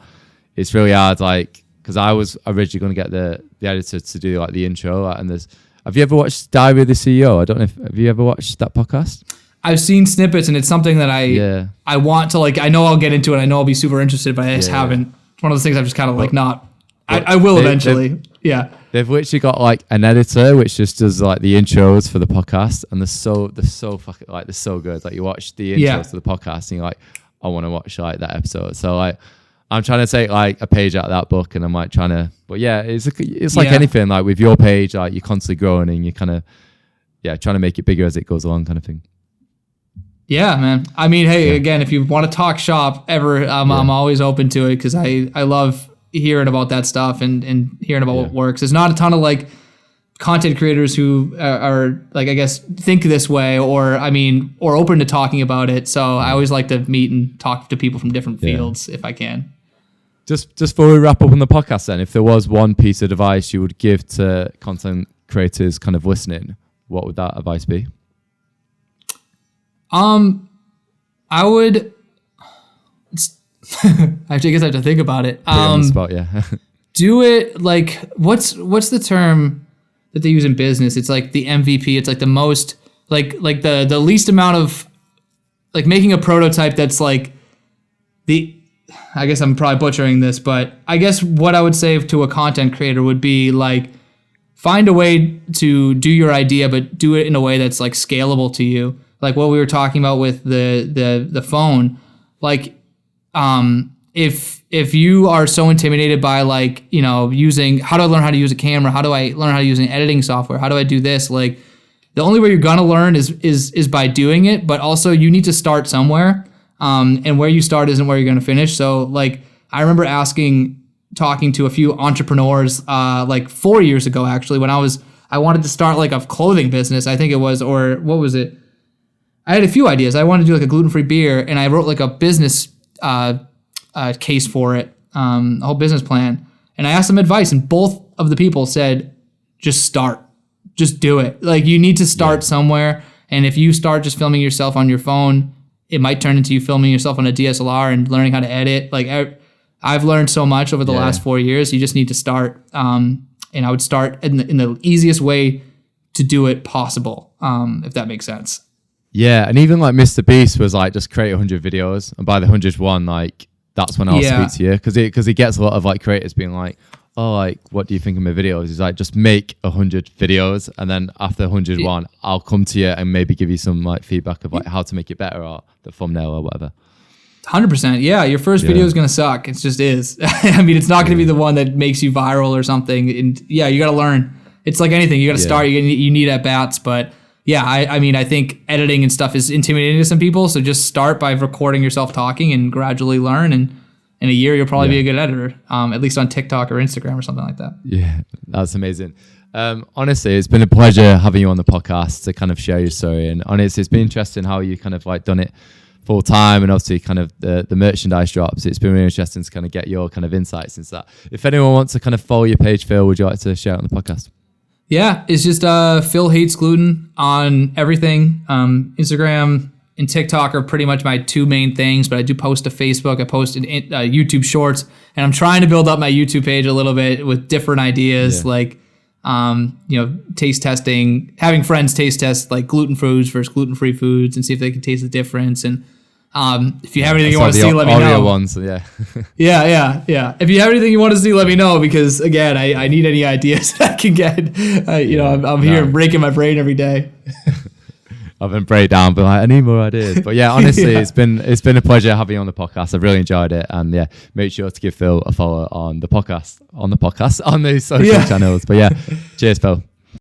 it's really hard, like, because I was originally going to get the editor to do like the intro. Like, and have you ever watched Diary of the CEO? I don't know have you ever watched that podcast? I've seen snippets, and it's something that I want to like. I know I'll get into it. I know I'll be super interested, but I just haven't. It's one of those things I've just kind of like not. I will eventually. They've literally got like an editor which just does like the intros for the podcast, and they're so fucking like, they're so good. Like you watch the intros to the podcast and you're like, I want to watch like that episode. So like I'm trying to take like a page out of that book, and I'm like trying to. But yeah, it's like anything. Like with your page, like you're constantly growing and you're kind of trying to make it bigger as it goes along, kind of thing. Yeah, man. I mean, hey, again, if you want to talk shop ever, I'm always open to it, because I love hearing about that stuff and hearing about what works. There's not a ton of like content creators who are like, I guess, think this way or open to talking about it. So I always like to meet and talk to people from different fields if I can. Just before we wrap up on the podcast then, if there was one piece of advice you would give to content creators kind of listening, what would that advice be? I would. I guess I have to think about it. On the spot, do it like what's the term that they use in business? It's like the MVP. It's like the most like the least amount of like making a prototype that's like I guess I'm probably butchering this, but I guess what I would say to a content creator would be like, find a way to do your idea, but do it in a way that's like scalable to you. Like what we were talking about with the phone, like if you are so intimidated by like, you know, using, how do I learn how to use a camera? How do I learn how to use an editing software? How do I do this? Like the only way you're gonna learn is by doing it, but also you need to start somewhere. And where you start isn't where you're gonna finish. So like I remember talking to a few entrepreneurs like 4 years ago actually, when I wanted to start like a clothing business, I think it was, or what was it? I had a few ideas. I wanted to do like a gluten-free beer, and I wrote like a business case for it, a whole business plan. And I asked them advice, and both of the people said, just start. Just do it. Like you need to start somewhere. And if you start just filming yourself on your phone, it might turn into you filming yourself on a DSLR and learning how to edit. Like I've learned so much over the last 4 years. You just need to start. And I would start in the easiest way to do it possible, if that makes sense. Yeah, and even like Mr. Beast was like, just create 100 videos, and by the 100th one, like that's when I'll speak to you, because he gets a lot of like creators being like, oh, like what do you think of my videos? He's like, just make 100 videos, and then after 101, I'll come to you and maybe give you some like feedback of like how to make it better or the thumbnail or whatever. 100%. Yeah, your first video is gonna suck. It just is. I mean, it's not gonna be the one that makes you viral or something. And yeah, you gotta learn. it's like anything. You got to start. You need at bats, but yeah, I mean, I think editing and stuff is intimidating to some people. So just start by recording yourself talking and gradually learn. And in a year, you'll probably be a good editor, at least on TikTok or Instagram or something like that. Yeah, that's amazing. Honestly, it's been a pleasure having you on the podcast to kind of share your story. And honestly, it's been interesting how you kind of like done it full time, and obviously kind of the merchandise drops. It's been really interesting to kind of get your kind of insights into that. If anyone wants to kind of follow your page, Phil, would you like to share it on the podcast? Yeah, it's just Phil Hates Gluten on everything. Instagram and TikTok are pretty much my two main things, but I do post to Facebook. I post in YouTube Shorts, and I'm trying to build up my YouTube page a little bit with different ideas, like taste testing, having friends taste test like gluten foods versus gluten-free foods and see if they can taste the difference. And if you have anything you want to see, let me know. Ones, yeah. yeah. If you have anything you want to see, let me know, because again, I need any ideas that I can get. I'm here breaking my brain every day. I've been break down, but I need more ideas. But yeah, honestly, it's been a pleasure having you on the podcast. I've really enjoyed it, and yeah, make sure to give Phil a follow on the podcast, on the social channels. But yeah, cheers, Phil.